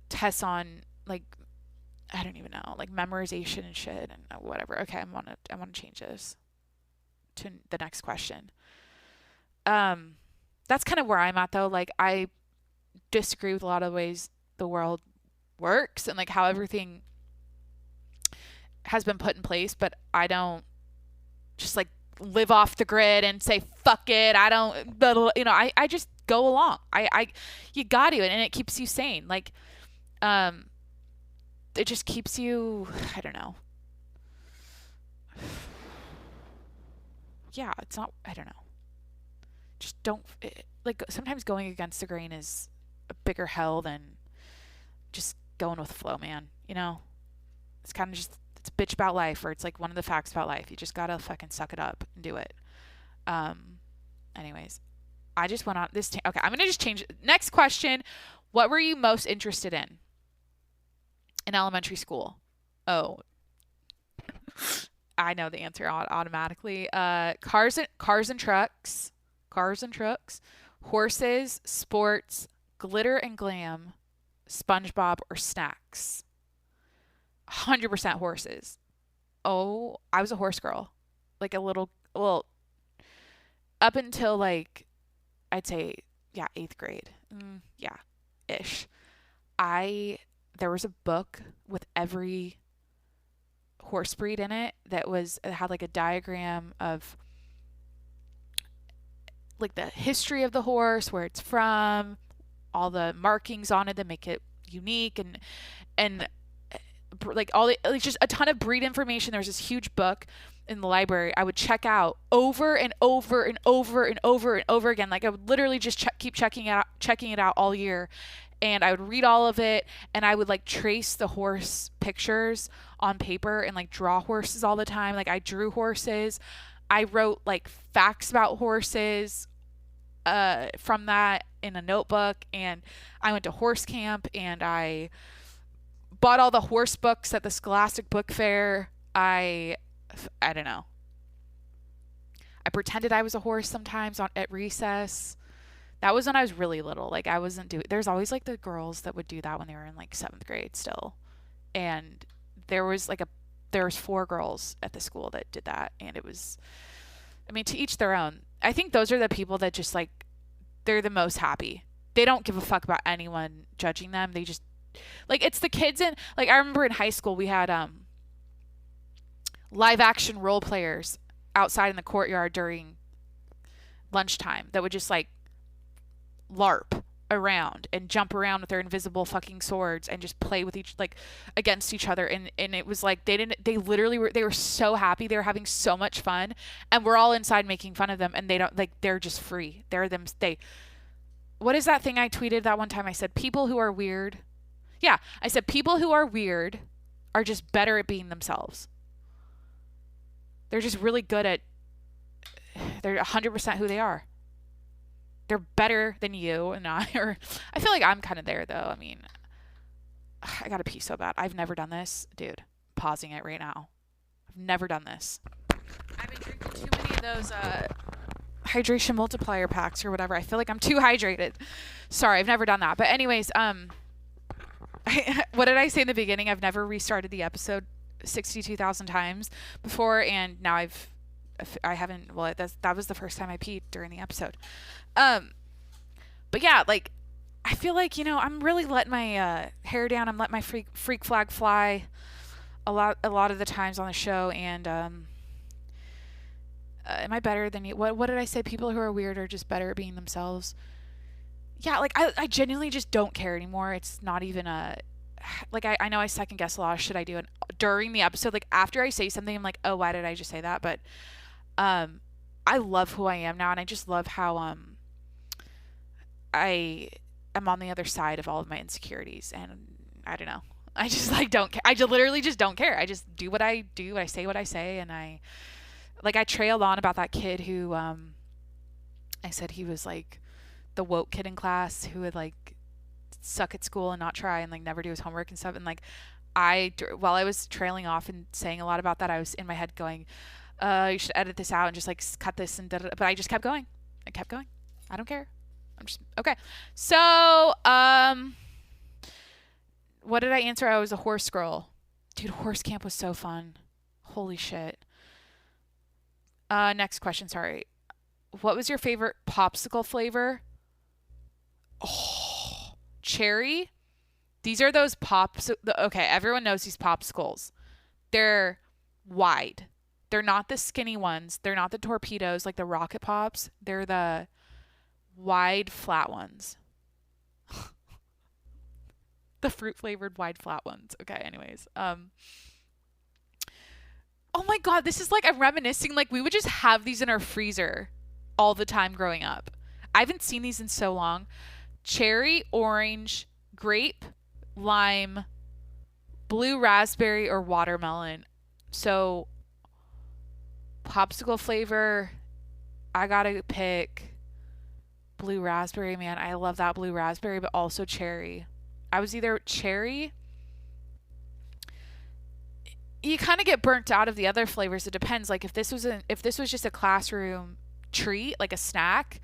tests on like I don't even know, like memorization and shit and whatever. Okay, I want to change this to the next question. That's kind of where I'm at though. Like I disagree with a lot of the ways the world works and like how everything has been put in place, but I don't just like live off the grid and say fuck it, I don't, I just go along. You got to, and it keeps you sane. Like it just keeps you, I don't know. Yeah, it's not, I don't know. Just don't, like sometimes going against the grain is a bigger hell than just going with the flow, man. It's kind of just, it's a bitch about life, or it's like one of the facts about life. You just gotta fucking suck it up and do it. Anyways, I just went on this. Okay, I'm gonna just change. Next question: what were you most interested in elementary school? Oh, I know the answer automatically. Cars and trucks, horses, sports, glitter and glam, SpongeBob, or snacks. 100% horses. Oh, I was a horse girl. Like well, up until like, I'd say, yeah, 8th grade. Yeah, ish. There was a book with every horse breed in it it had like a diagram of like the history of the horse, where it's from, all the markings on it that make it unique, and like like just a ton of breed information. There's this huge book in the library I would check out over and over and over and over and over again. Like I would literally just keep checking it out all year, and I would read all of it, and I would like trace the horse pictures on paper and like draw horses all the time. Like I drew horses. I wrote like facts about horses from that in a notebook, and I went to horse camp, and I bought all the horse books at the Scholastic Book Fair. I don't know. I pretended I was a horse sometimes at recess. That was when I was really little. Like I wasn't doing. There's always like the girls that would do that when they were in like 7th grade still, and there was 4 girls at the school that did that, and it was. I mean, to each their own. I think those are the people that just like, they're the most happy. They don't give a fuck about anyone judging them. They just. Like it's the kids in, like I remember in high school we had live action role players outside in the courtyard during lunchtime that would just like LARP around and jump around with their invisible fucking swords and just play with against each other, and it was like they were so happy, they were having so much fun, and we're all inside making fun of them, and they don't, like, they're just free. What is that thing I tweeted that one time? I said people who are weird. Yeah, I said people who are weird are just better at being themselves. They're just really good at, they're 100% who they are. They're better than you and I. Or I feel like I'm kind of there though. I mean, I gotta pee so bad. I've never done this. Dude, pausing it right now. I've never done this. I've been drinking too many of those hydration multiplier packs or whatever. I feel like I'm too hydrated. Sorry, I've never done that. But anyways, what did I say in the beginning? I've never restarted the episode 62,000 times before, and now I haven't. Well, that was the first time I peed during the episode. But yeah, like I feel like I'm really letting my hair down. I'm letting my freak flag fly a lot of the times on the show, and am I better than you? What did I say? People who are weird are just better at being themselves. Yeah, like I genuinely just don't care anymore. It's not even like I know I second guess a lot of shit I do, and during the episode, like after I say something, I'm like, oh, why did I just say that? But I love who I am now, and I just love how I am on the other side of all of my insecurities, and I don't know. I just like don't care. I just literally just don't care. I just do what I do. I say what I say, and I trailed on about that kid who I said he was like the woke kid in class who would like suck at school and not try and like never do his homework and stuff. And like while I was trailing off and saying a lot about that, I was in my head going, you should edit this out and just like cut this and da-da-da. But I just kept going. I kept going. I don't care. I'm just okay. So what did I answer? I was a horse girl. Dude, horse camp was so fun. Holy shit. Next question, sorry. What was your favorite popsicle flavor? Oh, cherry. These are those pops. Okay, everyone knows these popsicles. They're wide. They're not the skinny ones. They're not the torpedoes like the rocket pops. They're the wide flat ones. The fruit flavored wide flat ones. Okay, anyways. Oh my god, this is like I'm reminiscing, like we would just have these in our freezer all the time growing up. I haven't seen these in so long. Cherry, orange, grape, lime, blue raspberry, or watermelon. So popsicle flavor, I gotta pick blue raspberry, man. I love that blue raspberry, but also cherry. I was either cherry. You kind of get burnt out of the other flavors. It depends. Like if this was just a classroom treat, like a snack,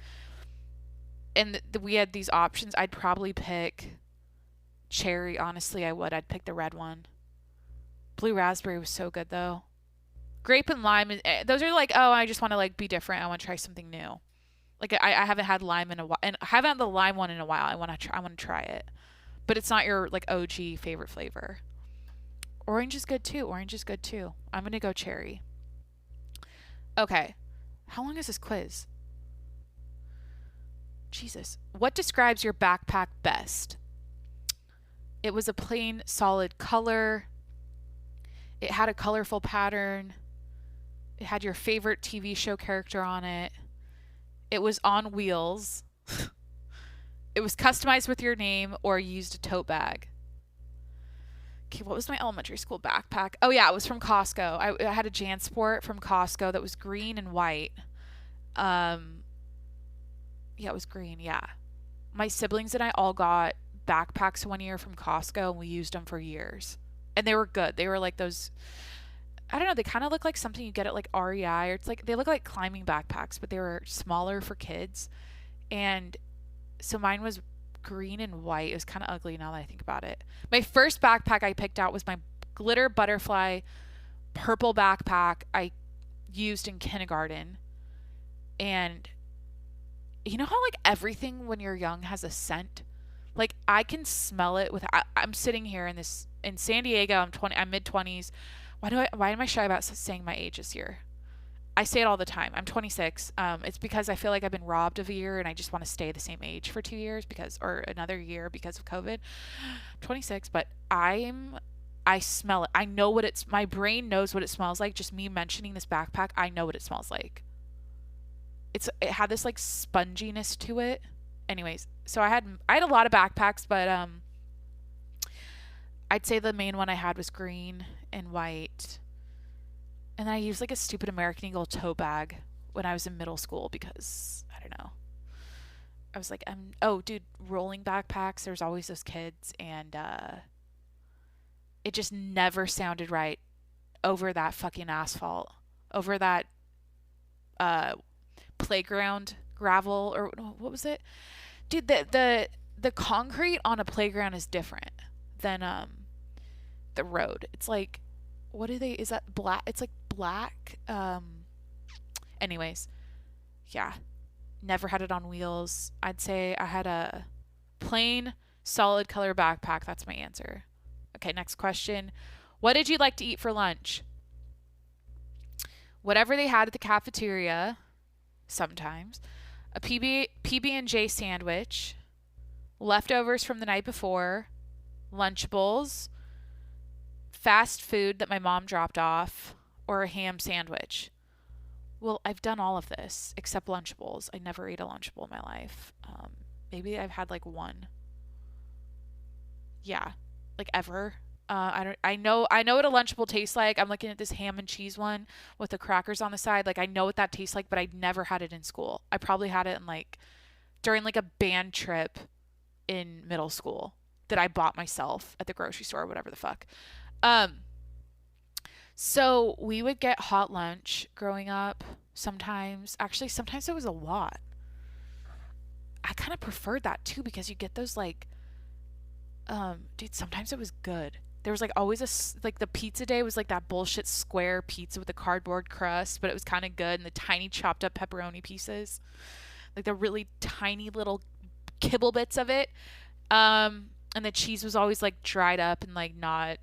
and we had these options, I'd probably pick cherry. Honestly, I would. I'd pick the red one. Blue raspberry was so good though. Grape and lime, those are like, oh, I just want to like be different. I want to try something new. Like I haven't had lime in a while, and I haven't had the lime one in a while. I want to try it, but it's not your like OG favorite flavor. Orange is good too. I'm going to go cherry. Okay. How long is this quiz? Jesus. What describes your backpack best? It was a plain, solid color. It had a colorful pattern. It had your favorite TV show character on it. It was on wheels. It was customized with your name or used a tote bag. Okay, what was my elementary school backpack? Oh yeah, it was from Costco. I had a JanSport from Costco that was green and white. Yeah, it was green, yeah. My siblings and I all got backpacks one year from Costco, and we used them for years. And they were good. They were like those, I don't know, they kind of look like something you get at like REI, or it's like, they look like climbing backpacks, but they were smaller for kids. And so mine was green and white. It was kind of ugly now that I think about it. My first backpack I picked out was my glitter butterfly purple backpack I used in kindergarten. And you know how like everything when you're young has a scent? Like I can smell it I'm sitting here in San Diego. I'm mid 20s. Why am I shy about saying my age this year? I say it all the time. I'm 26. It's because I feel like I've been robbed of a year and I just want to stay the same age for 2 years or another year because of COVID. I'm 26, but I smell it. I know my brain knows what it smells like. Just me mentioning this backpack, I know what it smells like. It had this like sponginess to it. Anyways, so I had a lot of backpacks, but I'd say the main one I had was green and white. And then I used like a stupid American Eagle tote bag when I was in middle school because, I don't know. I was like, oh, dude, rolling backpacks, there's always those kids. And it just never sounded right over that fucking asphalt. Over that uh, playground gravel, or what was it? Dude, the concrete on a playground is different than the road. It's like, what do they, is that black? It's like black. Anyways, yeah, never had it on wheels. I'd say I had a plain solid color backpack. That's my answer. Okay, next question. What did you like to eat for lunch? Whatever they had at the cafeteria, sometimes. A PB&J sandwich, leftovers from the night before, Lunchables, fast food that my mom dropped off, or a ham sandwich. Well, I've done all of this except Lunchables. I never ate a Lunchable in my life. Maybe I've had like one. Yeah, like ever. I don't. I know what a Lunchable tastes like. I'm looking at this ham and cheese one with the crackers on the side. Like I know what that tastes like, but I never had it in school. I probably had it in like during like a band trip in middle school that I bought myself at the grocery store or whatever the fuck. Um, so we would get hot lunch growing up sometimes. Actually, sometimes it was a lot. I kind of preferred that too because you get those like, dude, sometimes it was good. There was like always like the pizza day was like that bullshit square pizza with the cardboard crust, but it was kind of good, and the tiny chopped up pepperoni pieces, like the really tiny little kibble bits of it. And the cheese was always like dried up and like not,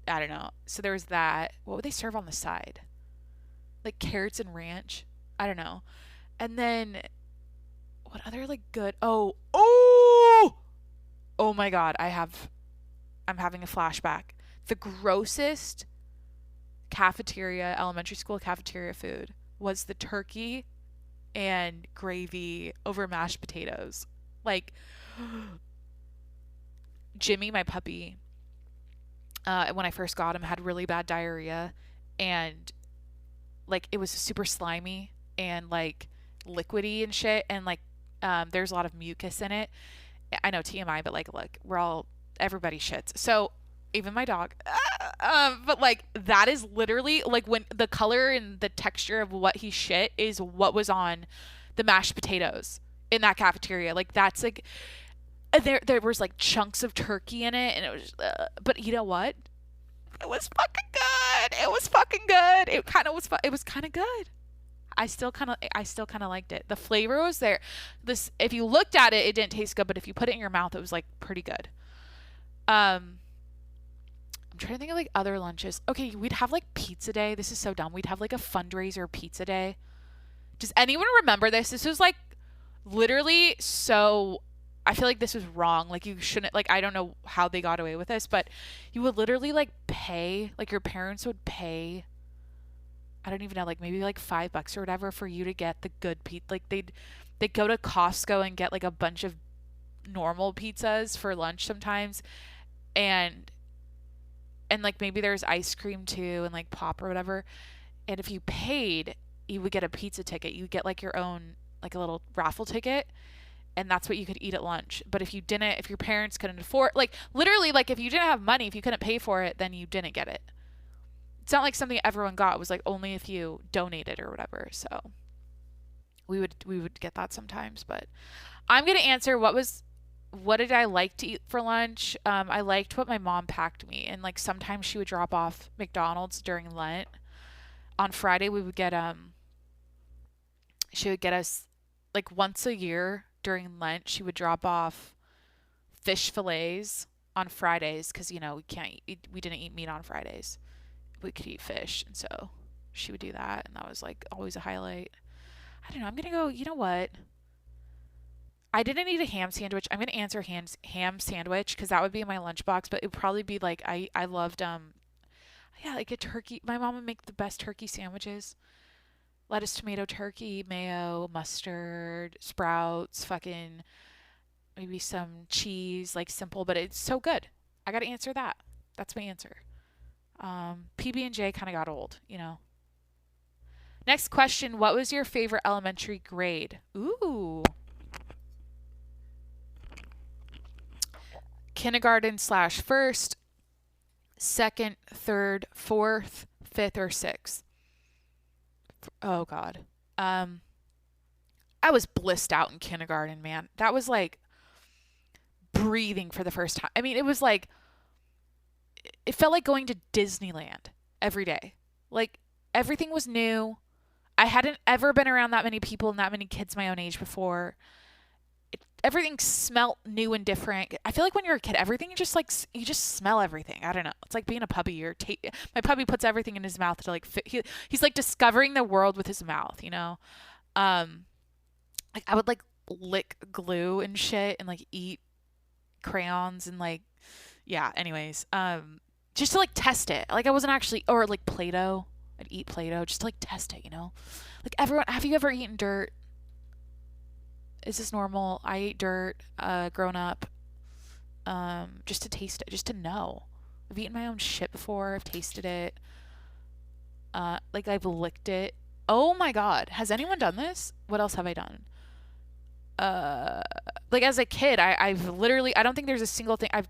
I don't know. So there was that. What would they serve on the side? Like carrots and ranch? I don't know. And then what other like good? Oh my God, I'm having a flashback. The grossest elementary school cafeteria food was the turkey and gravy over mashed potatoes. Like Jimmy, my puppy, when I first got him, had really bad diarrhea, and like it was super slimy and like liquidy and shit, and like there's a lot of mucus in it. I know TMI, but like, look, everybody shits. So even my dog, but like that is literally like when the color and the texture of what he shit is what was on the mashed potatoes in that cafeteria. Like that's like there was like chunks of turkey in it, and it was. But you know what? It was fucking good. It was fucking good. It kind of was. It was kind of good. I still kind of liked it. The flavor was there. If you looked at it, it didn't taste good, but if you put it in your mouth, it was like pretty good. I'm trying to think of like other lunches. Okay, we'd have like pizza day. This is so dumb. We'd have like a fundraiser pizza day. Does anyone remember this? This was like literally so. I feel like this was wrong. Like you shouldn't, like I don't know how they got away with this, but you would literally like pay, like your parents would pay, I don't even know, like maybe like $5 or whatever for you to get the good pizza. Like they'd go to Costco and get like a bunch of normal pizzas for lunch sometimes, and like maybe there's ice cream too and like pop or whatever. And if you paid, you would get a pizza ticket. You get like your own, like a little raffle ticket, and that's what you could eat at lunch. But if you didn't, if your parents couldn't afford, like literally, like if you didn't have money, if you couldn't pay for it, then you didn't get it. It's not like something everyone got. It was like only if you donated or whatever. So we would get that sometimes. But I'm gonna answer what did I like to eat for lunch? I liked what my mom packed me, and like sometimes she would drop off McDonald's during Lent. On Friday we would get she would get us like once a year during Lent, she would drop off fish fillets on Fridays because we didn't eat meat on Fridays. We could eat fish, and so she would do that, and that was like always a highlight. I don't know. I'm gonna go. You know what? I didn't eat a ham sandwich. I'm gonna answer ham sandwich because that would be in my lunchbox, but it would probably be like I loved yeah, like a turkey. My mom would make the best turkey sandwiches. Lettuce, tomato, turkey, mayo, mustard, sprouts, fucking maybe some cheese, like simple, but it's so good. I got to answer that. That's my answer. PB&J kind of got old, you know. Next question, what was your favorite elementary grade? Ooh. Kindergarten / first, second, third, fourth, fifth, or sixth? Oh God. Um, I was blissed out in kindergarten, man. That was like breathing for the first time. I mean, it was like, it felt like going to Disneyland every day. Like everything was new. I hadn't ever been around that many people and that many kids my own age before. Everything smelt new and different. I feel like when you're a kid, everything just like you just smell everything. I don't know. It's like being a puppy. My puppy puts everything in his mouth to like fit. He's like discovering the world with his mouth. Um, like I would like lick glue and shit and like eat crayons and like yeah. Anyways, just to like test it. Like I wasn't actually or like Play-Doh. I'd eat Play-Doh just to like test it. Like everyone. Have you ever eaten dirt? Is this normal? I ate dirt, grown up, just to taste it, just to know. I've eaten my own shit before. I've tasted it. Like I've licked it. Oh my god, has anyone done this? What else have I done? Uh, like as a kid, I've literally I don't think there's a single thing I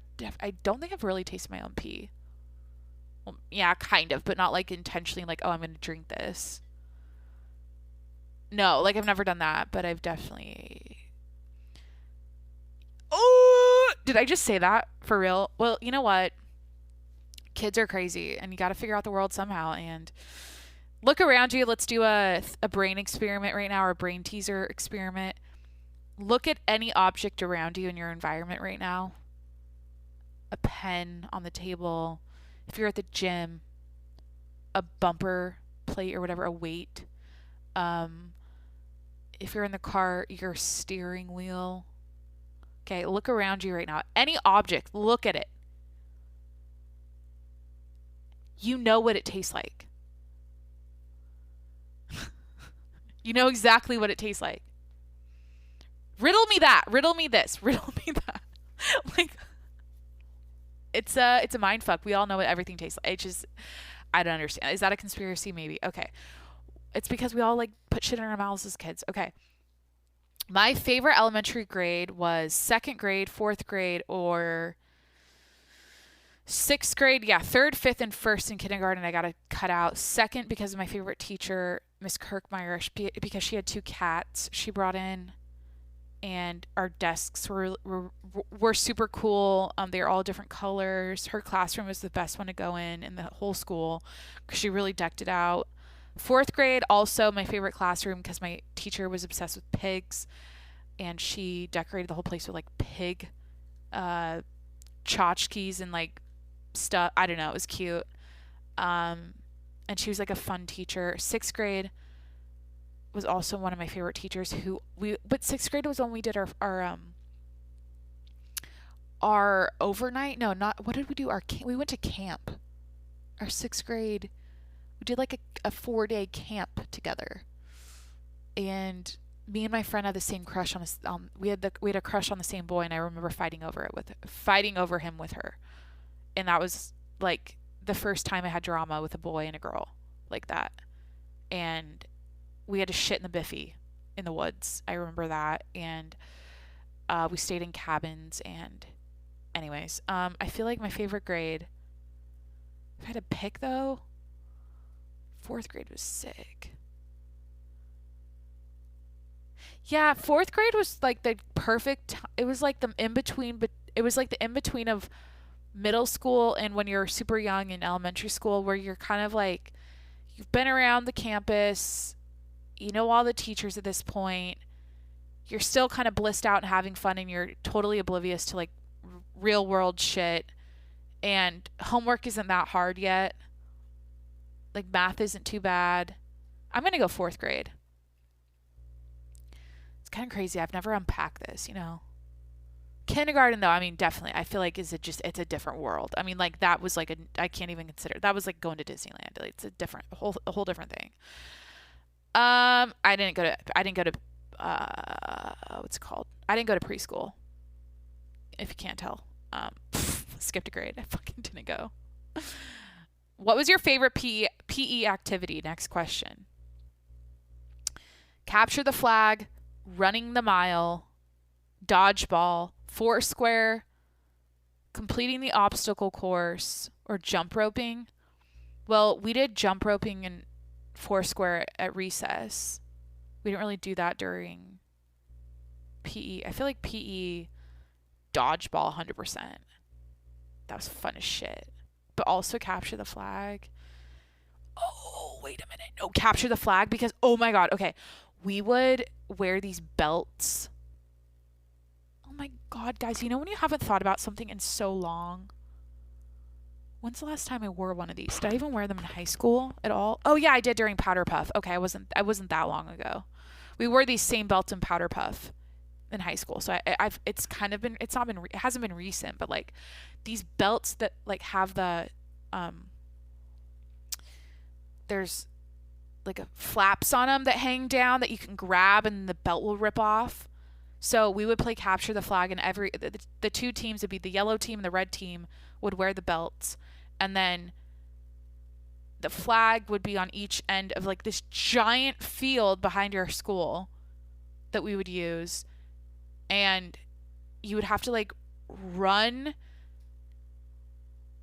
don't think I've really tasted my own pee. Well, yeah, kind of, but not like intentionally. Like, oh, I'm gonna drink this. No, like I've never done that, but I've definitely. Oh, did I just say that for real? Well, you know what? Kids are crazy, and you got to figure out the world somehow. And look around you. Let's do a brain experiment right now, or a brain teaser experiment. Look at any object around you in your environment right now. A pen on the table. If you're at the gym, a bumper plate or whatever, a weight. Um, if you're in the car, your steering wheel. Okay, look around you right now. Any object, look at it. You know what it tastes like. You know exactly what it tastes like. Riddle me that. Riddle me this. Riddle me that. Like it's a mind fuck. We all know what everything tastes like. It's just I don't understand. Is that a conspiracy? Maybe. Okay. It's because we all like put shit in our mouths as kids. Okay. My favorite elementary grade was second grade, fourth grade, or sixth grade. Yeah, third, fifth, and first in kindergarten. I got to cut out second because of my favorite teacher, Miss Kirkmeyer, because she had two cats she brought in, and our desks were super cool. They were all different colors. Her classroom was the best one to go in the whole school because she really decked it out. Fourth grade, also my favorite classroom because my teacher was obsessed with pigs, and she decorated the whole place with like pig uh, tchotchkes and like stuff. I don't know. It was cute. And she was like a fun teacher. Sixth grade was also one of my favorite teachers. But sixth grade was when we did our overnight. No, not what did we do? We went to camp. Our sixth grade, we did like a 4-day camp together, and me and my friend had the same crush on us. We had a crush on the same boy, and I remember fighting over him with her, and that was like the first time I had drama with a boy and a girl like that, and we had to shit in the biffy in the woods. I remember that, and we stayed in cabins. And anyways, I feel like my favorite grade, if I had to pick though, fourth grade was sick. Yeah, fourth grade was like the perfect. It was like the in between, but it was like the in between of middle school and when you're super young in elementary school, where you're kind of like you've been around the campus, you know all the teachers at this point. You're still kind of blissed out and having fun, and you're totally oblivious to like real world shit. And homework isn't that hard yet. Like math isn't too bad. I'm gonna go fourth grade. It's kind of crazy. I've never unpacked this. Kindergarten though, I mean, definitely. I feel like it's a different world. I mean, like that was like I can't even consider that was like going to Disneyland. Like, it's a whole different thing. I didn't go to what's it called? I didn't go to preschool. If you can't tell, skipped a grade. I fucking didn't go. What was your favorite PE activity? Next question. Capture the flag, running the mile, dodgeball, foursquare, completing the obstacle course, or jump roping. Well, we did jump roping and foursquare at recess. We didn't really do that during PE. I feel like PE dodgeball 100%. That was fun as shit. But also capture the flag. Oh, wait a minute. No, capture the flag because, oh my God. Okay. We would wear these belts. Oh my God, guys. You know when you haven't thought about something in so long? When's the last time I wore one of these? Did I even wear them in high school at all? Oh yeah, I did during Powder Puff. Okay, I wasn't that long ago. We wore these same belts in Powder Puff in high school. So I've it's kind of been it's not been it hasn't been recent, but like these belts that like have the um there's like a flaps on them that hang down that you can grab and the belt will rip off. So we would play capture the flag and the two teams would be the yellow team and the red team would wear the belts and then the flag would be on each end of like this giant field behind your school that we would use and you would have to like run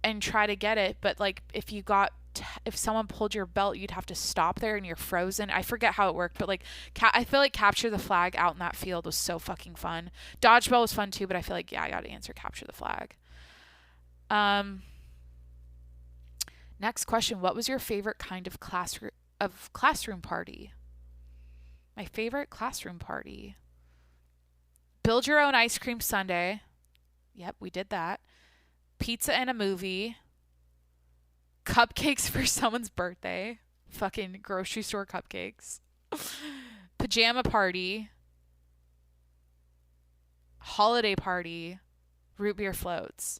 and try to get it, but like if someone pulled your belt, you'd have to stop there and you're frozen. I forget how it worked, but like I feel like capture the flag out in that field was so fucking fun. Dodgeball was fun too, but I feel like yeah, I got to answer capture the flag. Next question, what was your favorite kind of classroom party? My favorite classroom party. Build your own ice cream sundae. Yep, we did that. Pizza and a movie. Cupcakes for someone's birthday. Fucking grocery store cupcakes. Pajama party. Holiday party. Root beer floats.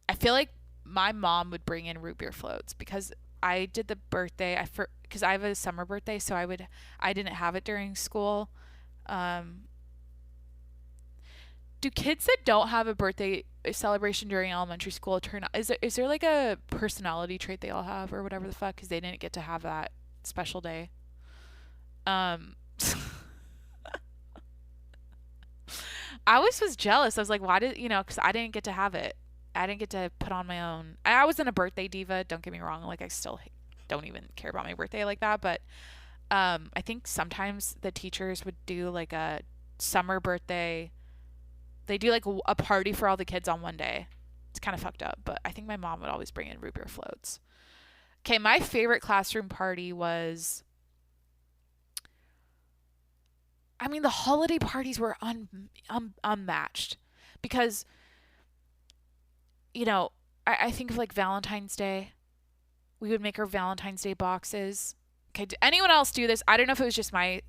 I feel like my mom would bring in root beer floats because I did the birthday. Because I have a summer birthday, so I didn't have it during school. Do kids that don't have a birthday celebration during elementary school turn out? Is there like a personality trait they all have or whatever the fuck? Because they didn't get to have that special day. I always was jealous. I was like, why did because I didn't get to have it. I didn't get to put on my own. I wasn't a birthday diva. Don't get me wrong. Like I still don't even care about my birthday like that. But I think sometimes the teachers would do like a summer birthday. They do like a party for all the kids on one day. It's kind of fucked up, but I think my mom would always bring in root beer floats. Okay, my favorite classroom party was, I mean, the holiday parties were unmatched because, I think of like Valentine's Day. We would make our Valentine's Day boxes. Okay, did anyone else do this? I don't know if it was just my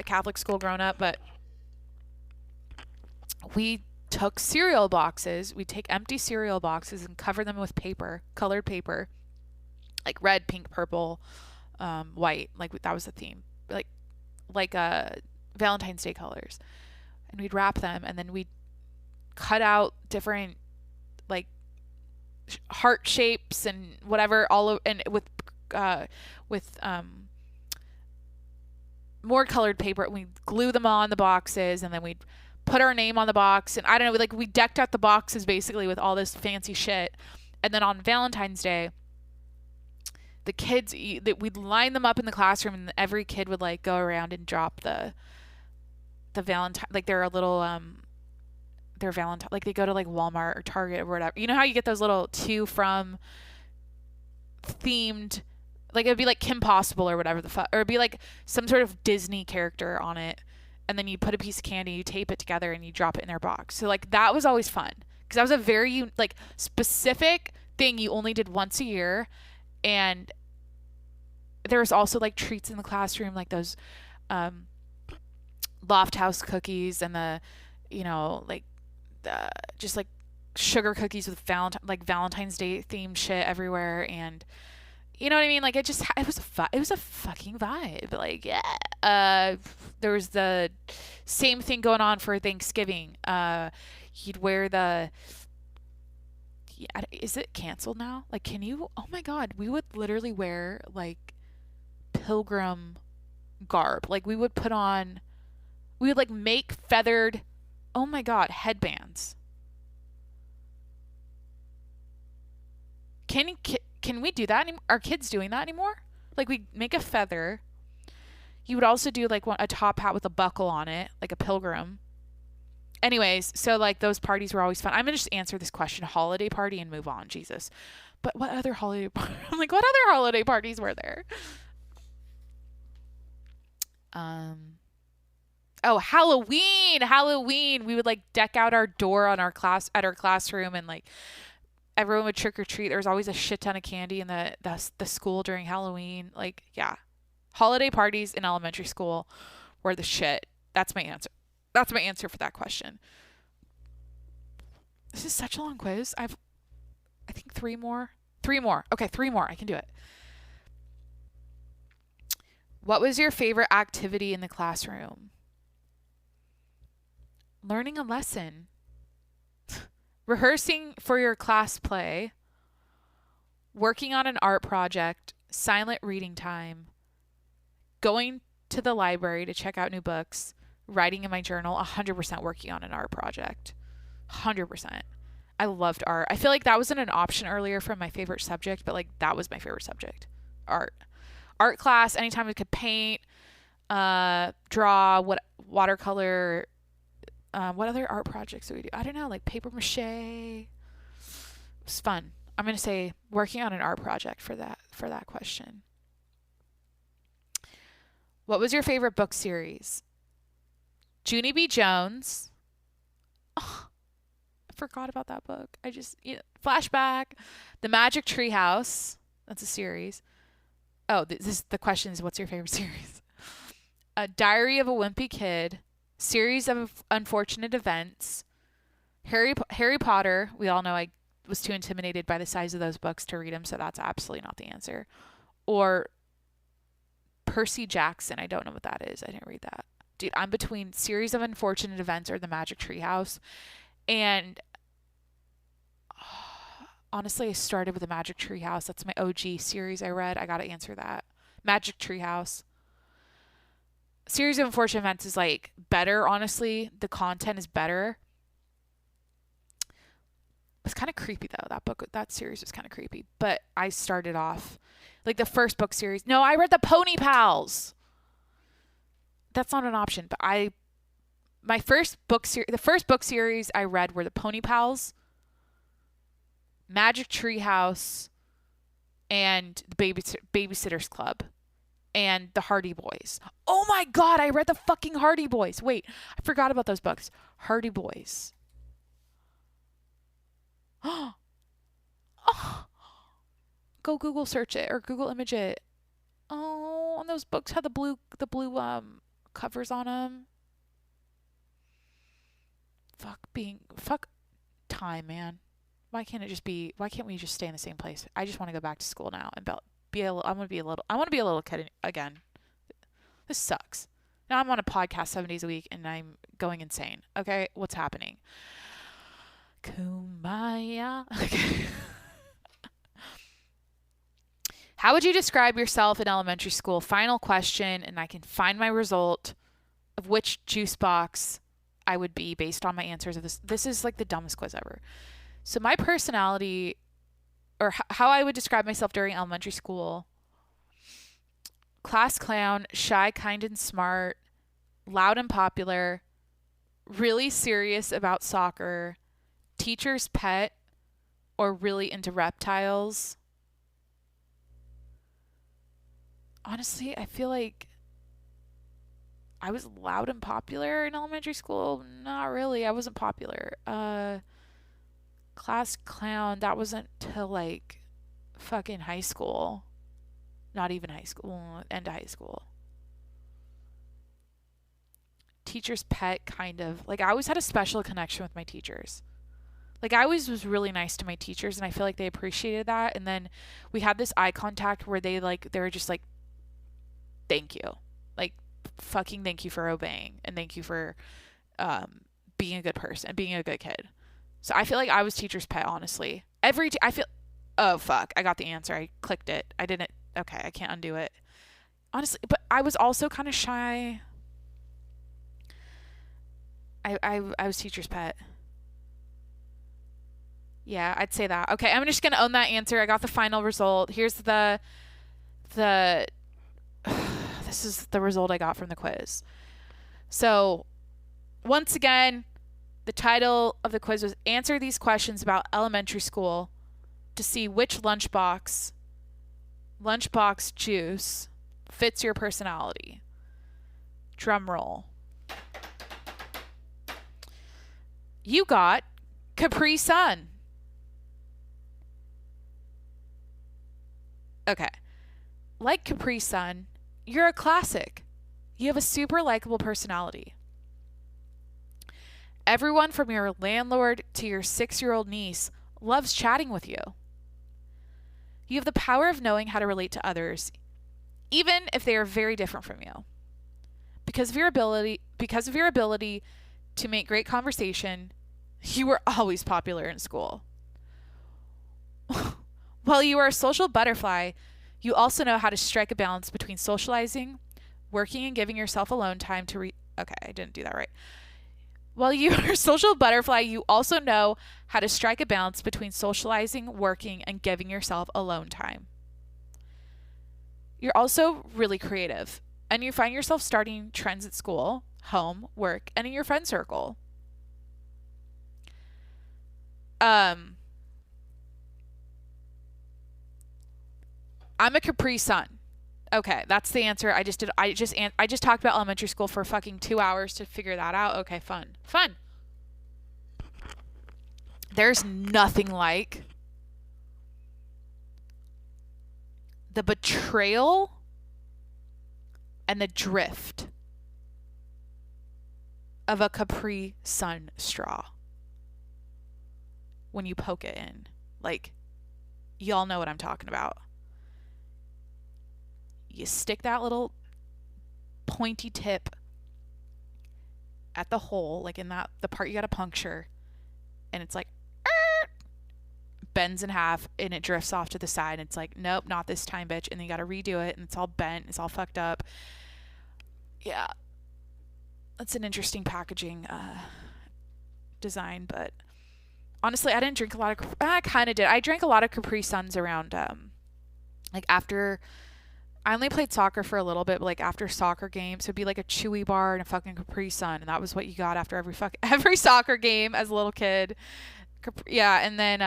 Catholic school growing up, but we took cereal boxes. We'd take empty cereal boxes and cover them with paper, colored paper, like red, pink, purple, white. Like that was the theme, like Valentine's Day colors. And we'd wrap them, and then we'd cut out different like heart shapes and whatever and with more colored paper. And we'd glue them on the boxes, and then we'd put our name on the box, and I don't know, like we decked out the boxes basically with all this fancy shit. And then on Valentine's Day, the kids we'd line them up in the classroom, and every kid would like go around and drop the Valentine, like their little their Valentine, like they go to like Walmart or Target or whatever. You know how you get those little to from themed, like it'd be like Kim Possible or whatever the fuck, or it'd be like some sort of Disney character on it. And then you put a piece of candy, you tape it together, and you drop it in their box. So like that was always fun because that was a very like specific thing you only did once a year. And there was also like treats in the classroom, like those Loft House cookies and the like just like sugar cookies with Valentine's Day themed shit everywhere. And you know what I mean? Like it was a fucking vibe. Like, yeah. There was the same thing going on for Thanksgiving. You'd wear is it canceled now? Like, oh my God, we would literally wear like pilgrim garb. Like we would like make feathered, oh my God, headbands. Can we do that anymore? Are kids doing that anymore? Like we make a feather, You would also do like a top hat with a buckle on it, like a pilgrim. Anyways, so like those parties were always fun. I'm gonna just answer this question: holiday party, and move on. Jesus. But what other holiday? I'm like, what other holiday parties were there? Oh, Halloween! Halloween! We would like deck out our door on our classroom, and like everyone would trick or treat. There was always a shit ton of candy in the school during Halloween. Like, yeah, holiday parties in elementary school were the shit. That's my answer. That's my answer for that question. This is such a long quiz. I think 3 more. 3 more. Okay, 3 more. I can do it. What was your favorite activity in the classroom? Learning a lesson. Rehearsing for your class play. Working on an art project. Silent reading time. Going to the library to check out new books. Writing in my journal. 100% working on an art project. 100%. I loved art. I feel like that wasn't an option earlier from my favorite subject, but like that was my favorite subject. Art. Art class, anytime we could paint, draw, watercolor, what other art projects do we do? I don't know, like paper mache. It was fun. I'm going to say working on an art project for that question. What was your favorite book series? Junie B. Jones. Oh, I forgot about that book. Flashback. The Magic Tree House. That's a series. Oh, the question is, what's your favorite series? Diary of a Wimpy Kid. Series of Unfortunate Events. Harry Potter. We all know I was too intimidated by the size of those books to read them, so that's absolutely not the answer. Or Percy Jackson. I don't know what that is. I didn't read that. Dude, I'm between Series of Unfortunate Events or The Magic Tree House. And honestly, I started with The Magic Tree House. That's my OG series I read. I got to answer that. Magic Tree House. Series of Unfortunate Events is like better, honestly. The content is better. It's kind of creepy though. That series was kind of creepy. But I started off like the first book series. No, I read the Pony Pals. That's not an option, but the first book series I read were the Pony Pals, Magic Tree House, and the Babysitter's Club, and the Hardy Boys. Oh my God, I read the fucking Hardy Boys. Wait, I forgot about those books. Hardy Boys. Oh, go Google search it or Google image it. Oh, and those books had the blue covers on them. Fuck time, man. Why can't we just stay in the same place? I just want to go back to school now and I want to be a little kid again. This sucks. Now I'm on a podcast 7 days a week and I'm going insane. Okay, what's happening? Kumbaya. Okay. How would you describe yourself in elementary school? Final question, and I can find my result of which juice box I would be based on my answers of this. This is like the dumbest quiz ever. So my personality, or how I would describe myself during elementary school: class clown, shy, kind, and smart, loud and popular, really serious about soccer, teacher's pet, or really into reptiles. Honestly, I feel like I was loud and popular in elementary school. Not really. I wasn't popular. Class clown, that wasn't till like fucking high school. Not even high school. End of high school. Teacher's pet, kind of. Like, I always had a special connection with my teachers. Like, I always was really nice to my teachers, and I feel like they appreciated that. And then we had this eye contact where they were just like, thank you. Like, fucking thank you for obeying, and thank you for being a good person, being a good kid. So I feel like I was teacher's pet, honestly. Oh, fuck. I got the answer. I clicked it. I didn't. Okay, I can't undo it. Honestly, but I was also kind of shy. I was teacher's pet. Yeah, I'd say that. Okay, I'm just going to own that answer. I got the final result. Here's the this is the result I got from the quiz. So, once again, the title of the quiz was Answer These Questions About Elementary School to see which lunchbox juice fits your personality. Drum roll. You got Capri Sun. Okay. Like Capri Sun, you're a classic. You have a super likable personality. Everyone from your landlord to your 6-year-old niece loves chatting with you. You have the power of knowing how to relate to others, even if they are very different from you. Because of your ability to make great conversation, you were always popular in school. While you are a social butterfly, you also know how to strike a balance between socializing, working, and giving yourself alone time to Okay, I didn't do that right. While you are a social butterfly, you also know how to strike a balance between socializing, working, and giving yourself alone time. You're also really creative, and you find yourself starting trends at school, home, work, and in your friend circle. I'm a Capri Sun. Okay, that's the answer. I just talked about elementary school for fucking 2 hours to figure that out. Okay, fun. There's nothing like the betrayal and the drift of a Capri Sun straw when you poke it in. Like, y'all know what I'm talking about. You stick that little pointy tip at the hole, like in the part you gotta puncture, and it's like bends in half and it drifts off to the side, and it's like, nope, not this time, bitch. And then you gotta redo it, and it's all bent, it's all fucked up. Yeah, that's an interesting packaging design, but honestly, I didn't drink a lot of. I kind of did. I drank a lot of Capri Suns around like after. I only played soccer for a little bit, but like after soccer games, it'd be like a Chewy bar and a fucking Capri Sun, and that was what you got after every soccer game as a little kid. Yeah, and then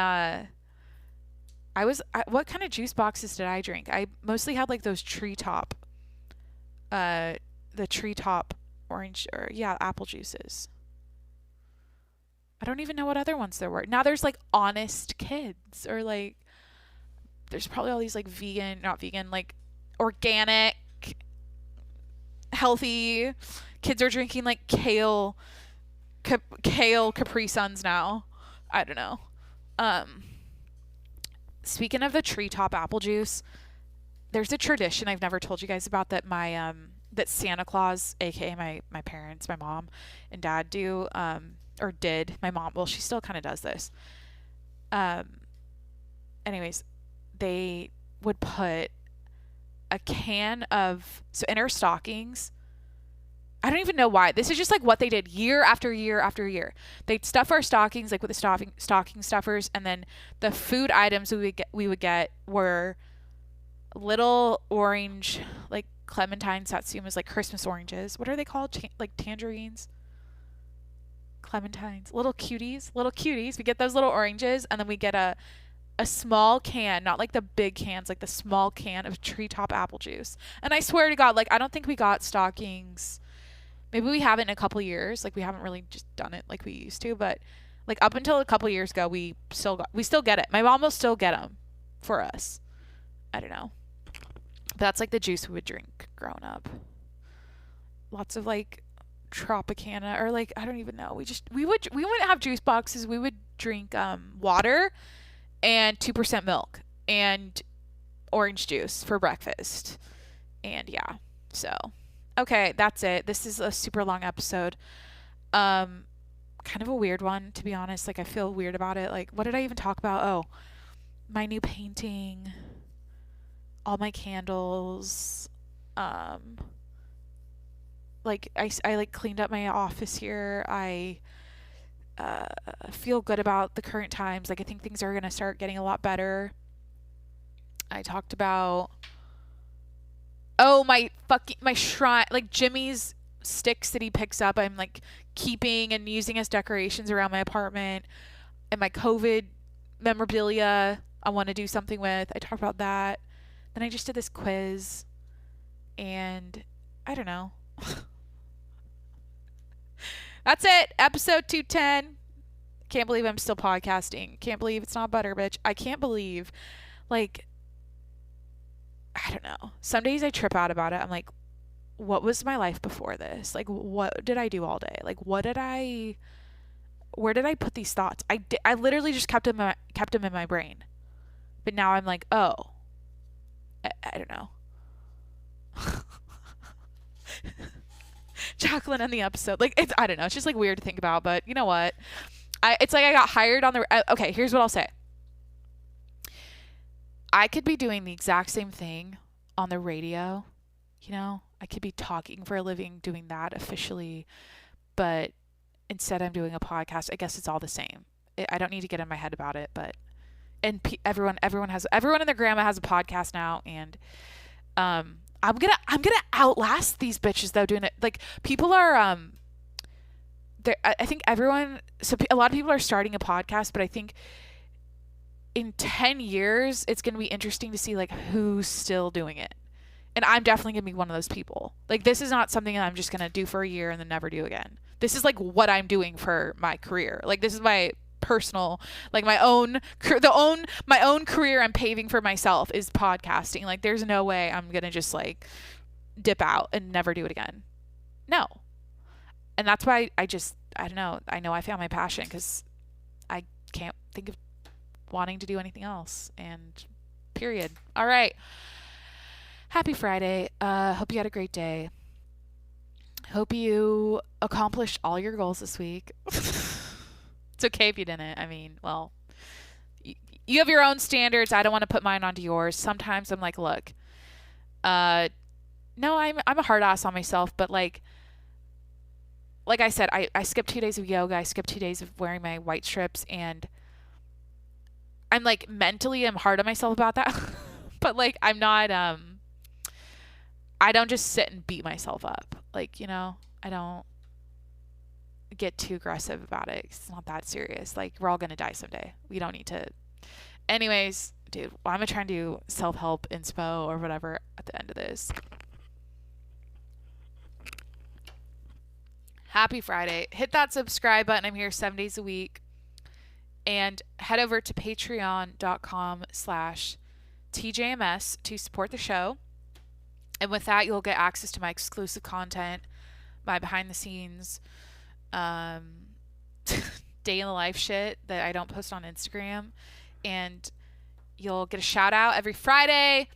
what kind of juice boxes did I drink? I mostly had like those treetop, the treetop orange apple juices. I don't even know what other ones there were. Now there's like Honest Kids, or like there's probably all these like not vegan, like organic, healthy. Kids are drinking like kale Capri Suns now. I don't know. Speaking of the treetop apple juice, there's a tradition I've never told you guys about that that Santa Claus, aka my parents, my mom and dad do, or did. My mom, well, she still kind of does this. Anyways, they would put a can of, so in our stockings, I don't even know why. This is just like what they did year after year after year. They'd stuff our stockings like with the stocking stuffers, and then the food items we would get were little orange, like clementine satsumas, like Christmas oranges. What are they called? Like tangerines? Clementines. Little cuties. We get those little oranges, and then we get a small can, not like the big cans, like the small can of treetop apple juice. And I swear to God, like I don't think we got stockings. Maybe we haven't in a couple years. Like we haven't really just done it like we used to, but like up until a couple years ago, we still get it. My mom will still get them for us. I don't know. But that's like the juice we would drink growing up. Lots of like Tropicana, or like I don't even know. We wouldn't have juice boxes. We would drink water and 2% milk and orange juice for breakfast. And yeah, so okay, that's it. This is a super long episode. Kind of a weird one, to be honest. Like I feel weird about it. Like what did I even talk about? Oh, my new painting, all my candles, like I like cleaned up my office here. I feel good about the current times. Like I think things are going to start getting a lot better. I talked about, oh my shrine, like Jimmy's sticks that he picks up, I'm like keeping and using as decorations around my apartment, and my COVID memorabilia I want to do something with. I talked about that. Then I just did this quiz, and I don't know. That's it. Episode 210. Can't believe I'm still podcasting. Can't believe it's not butter, bitch. I can't believe, like, I don't know. Some days I trip out about it. I'm like, what was my life before this? Like, what did I do all day? Like, where did I put these thoughts? I literally just kept them in my brain. But now I'm like, oh, I don't know. Jacqueline on the episode. Like, I don't know. It's just like weird to think about, but you know what? It's like I got hired on okay, here's what I'll say. I could be doing the exact same thing on the radio, you know? I could be talking for a living, doing that officially, but instead I'm doing a podcast. I guess it's all the same. I don't need to get in my head about it, but everyone and their grandma has a podcast now, and I'm gonna outlast these bitches though doing it. Like, people are I think a lot of people are starting a podcast, but I think in 10 years it's going to be interesting to see like who's still doing it. And I'm definitely going to be one of those people. Like, this is not something that I'm just going to do for a year and then never do again. This is like what I'm doing for my career. Like, this is my personal, like my own career I'm paving for myself is podcasting. Like, there's no way I'm going to just like dip out and never do it again. No. And that's why I don't know. I know I found my passion because I can't think of wanting to do anything else. And period. All right. Happy Friday. Hope you had a great day. Hope you accomplished all your goals this week. It's okay if you didn't. I mean, well, you have your own standards. I don't want to put mine onto yours. Sometimes I'm like, look, no, I'm a hard ass on myself, but like I said, I skipped 2 days of yoga. I skipped 2 days of wearing my white strips, and I'm like mentally I'm hard on myself about that. But like I'm not I don't just sit and beat myself up. Like, you know, I don't get too aggressive about it. It's not that serious. Like, we're all going to die someday. We don't need to. Anyways, dude, I'm going to try and do self-help inspo or whatever at the end of this. Happy Friday. Hit that subscribe button. I'm here 7 days a week. And head over to patreon.com/TJMS to support the show. And with that, you'll get access to my exclusive content, my behind the scenes, day in the life shit that I don't post on Instagram. And you'll get a shout out every Friday.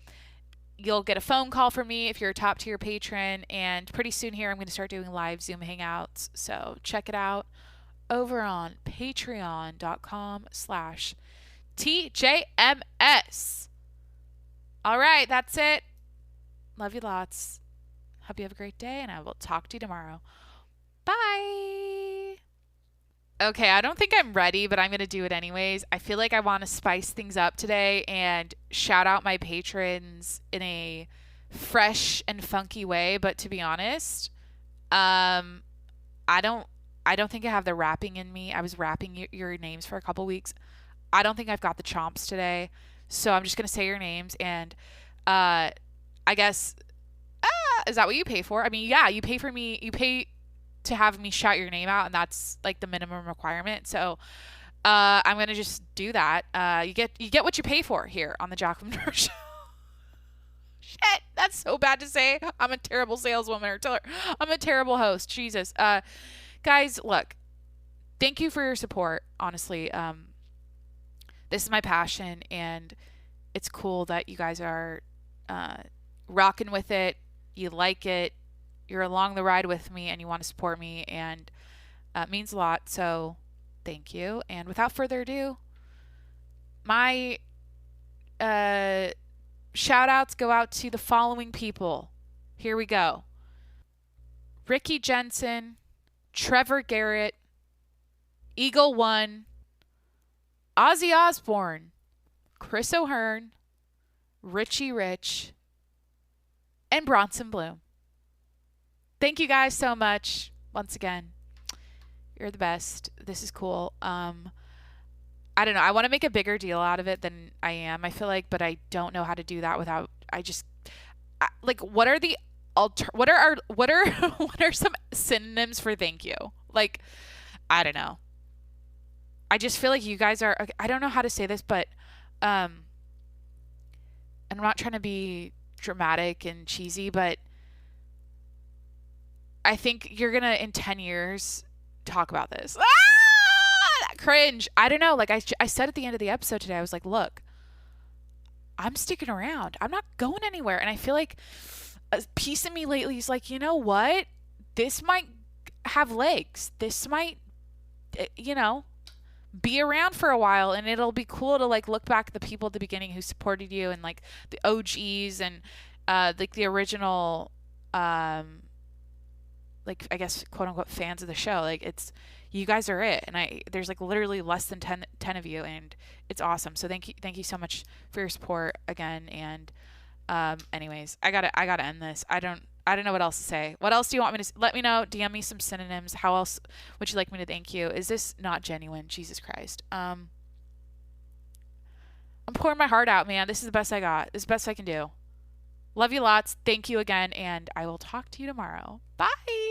You'll get a phone call from me if you're a top tier patron. And pretty soon here, I'm going to start doing live Zoom hangouts. So check it out over on patreon.com/TJMS. All right, that's it. Love you lots. Hope you have a great day, and I will talk to you tomorrow. Bye. Okay, I don't think I'm ready, but I'm going to do it anyways. I feel like I want to spice things up today and shout out my patrons in a fresh and funky way. But to be honest, I don't think I have the rapping in me. I was rapping your names for a couple weeks. I don't think I've got the chomps today. So I'm just going to say your names, and I guess, is that what you pay for? I mean, yeah, you pay to have me shout your name out, and that's like the minimum requirement. So I'm going to just do that. You get what you pay for here on the Jacqueline Moore Show. Shit, that's so bad to say. I'm a terrible saleswoman, or I'm a terrible host. Jesus. Guys, look, thank you for your support. Honestly, this is my passion, and it's cool that you guys are rocking with it. You like it. You're along the ride with me, and you want to support me, and it means a lot. So thank you. And without further ado, my shout outs go out to the following people. Here we go. Ricky Jensen, Trevor Garrett, Eagle One, Ozzy Osbourne, Chris O'Hearn, Richie Rich, and Bronson Bloom. Thank you guys so much. Once again, you're the best. This is cool. I don't know. I want to make a bigger deal out of it than I am. I feel like, but I don't know how to do that without. Like, what are the what are some synonyms for thank you? Like, I don't know. I just feel like you guys are. I don't know how to say this, but and I'm not trying to be dramatic and cheesy, but I think you're gonna in 10 years talk about this. Cringe. I don't know. Like I said at the end of the episode today, I was like, look, I'm sticking around. I'm not going anywhere. And I feel like a piece of me lately is like, you know what? This might have legs. This might, you know, be around for a while, and it'll be cool to like look back at the people at the beginning who supported you and like the OGs and like the original like I guess quote unquote fans of the show. Like it's you guys are it, and there's like literally less than 10 of you, and it's awesome. So thank you so much for your support again. And anyways, I gotta end this. I don't know what else to say. What else do you want me to let me know? DM me some synonyms. How else would you like me to thank you? Is this not genuine? Jesus Christ. I'm pouring my heart out, man. This is the best I got. This is the best I can do. Love you lots. Thank you again, and I will talk to you tomorrow. Bye.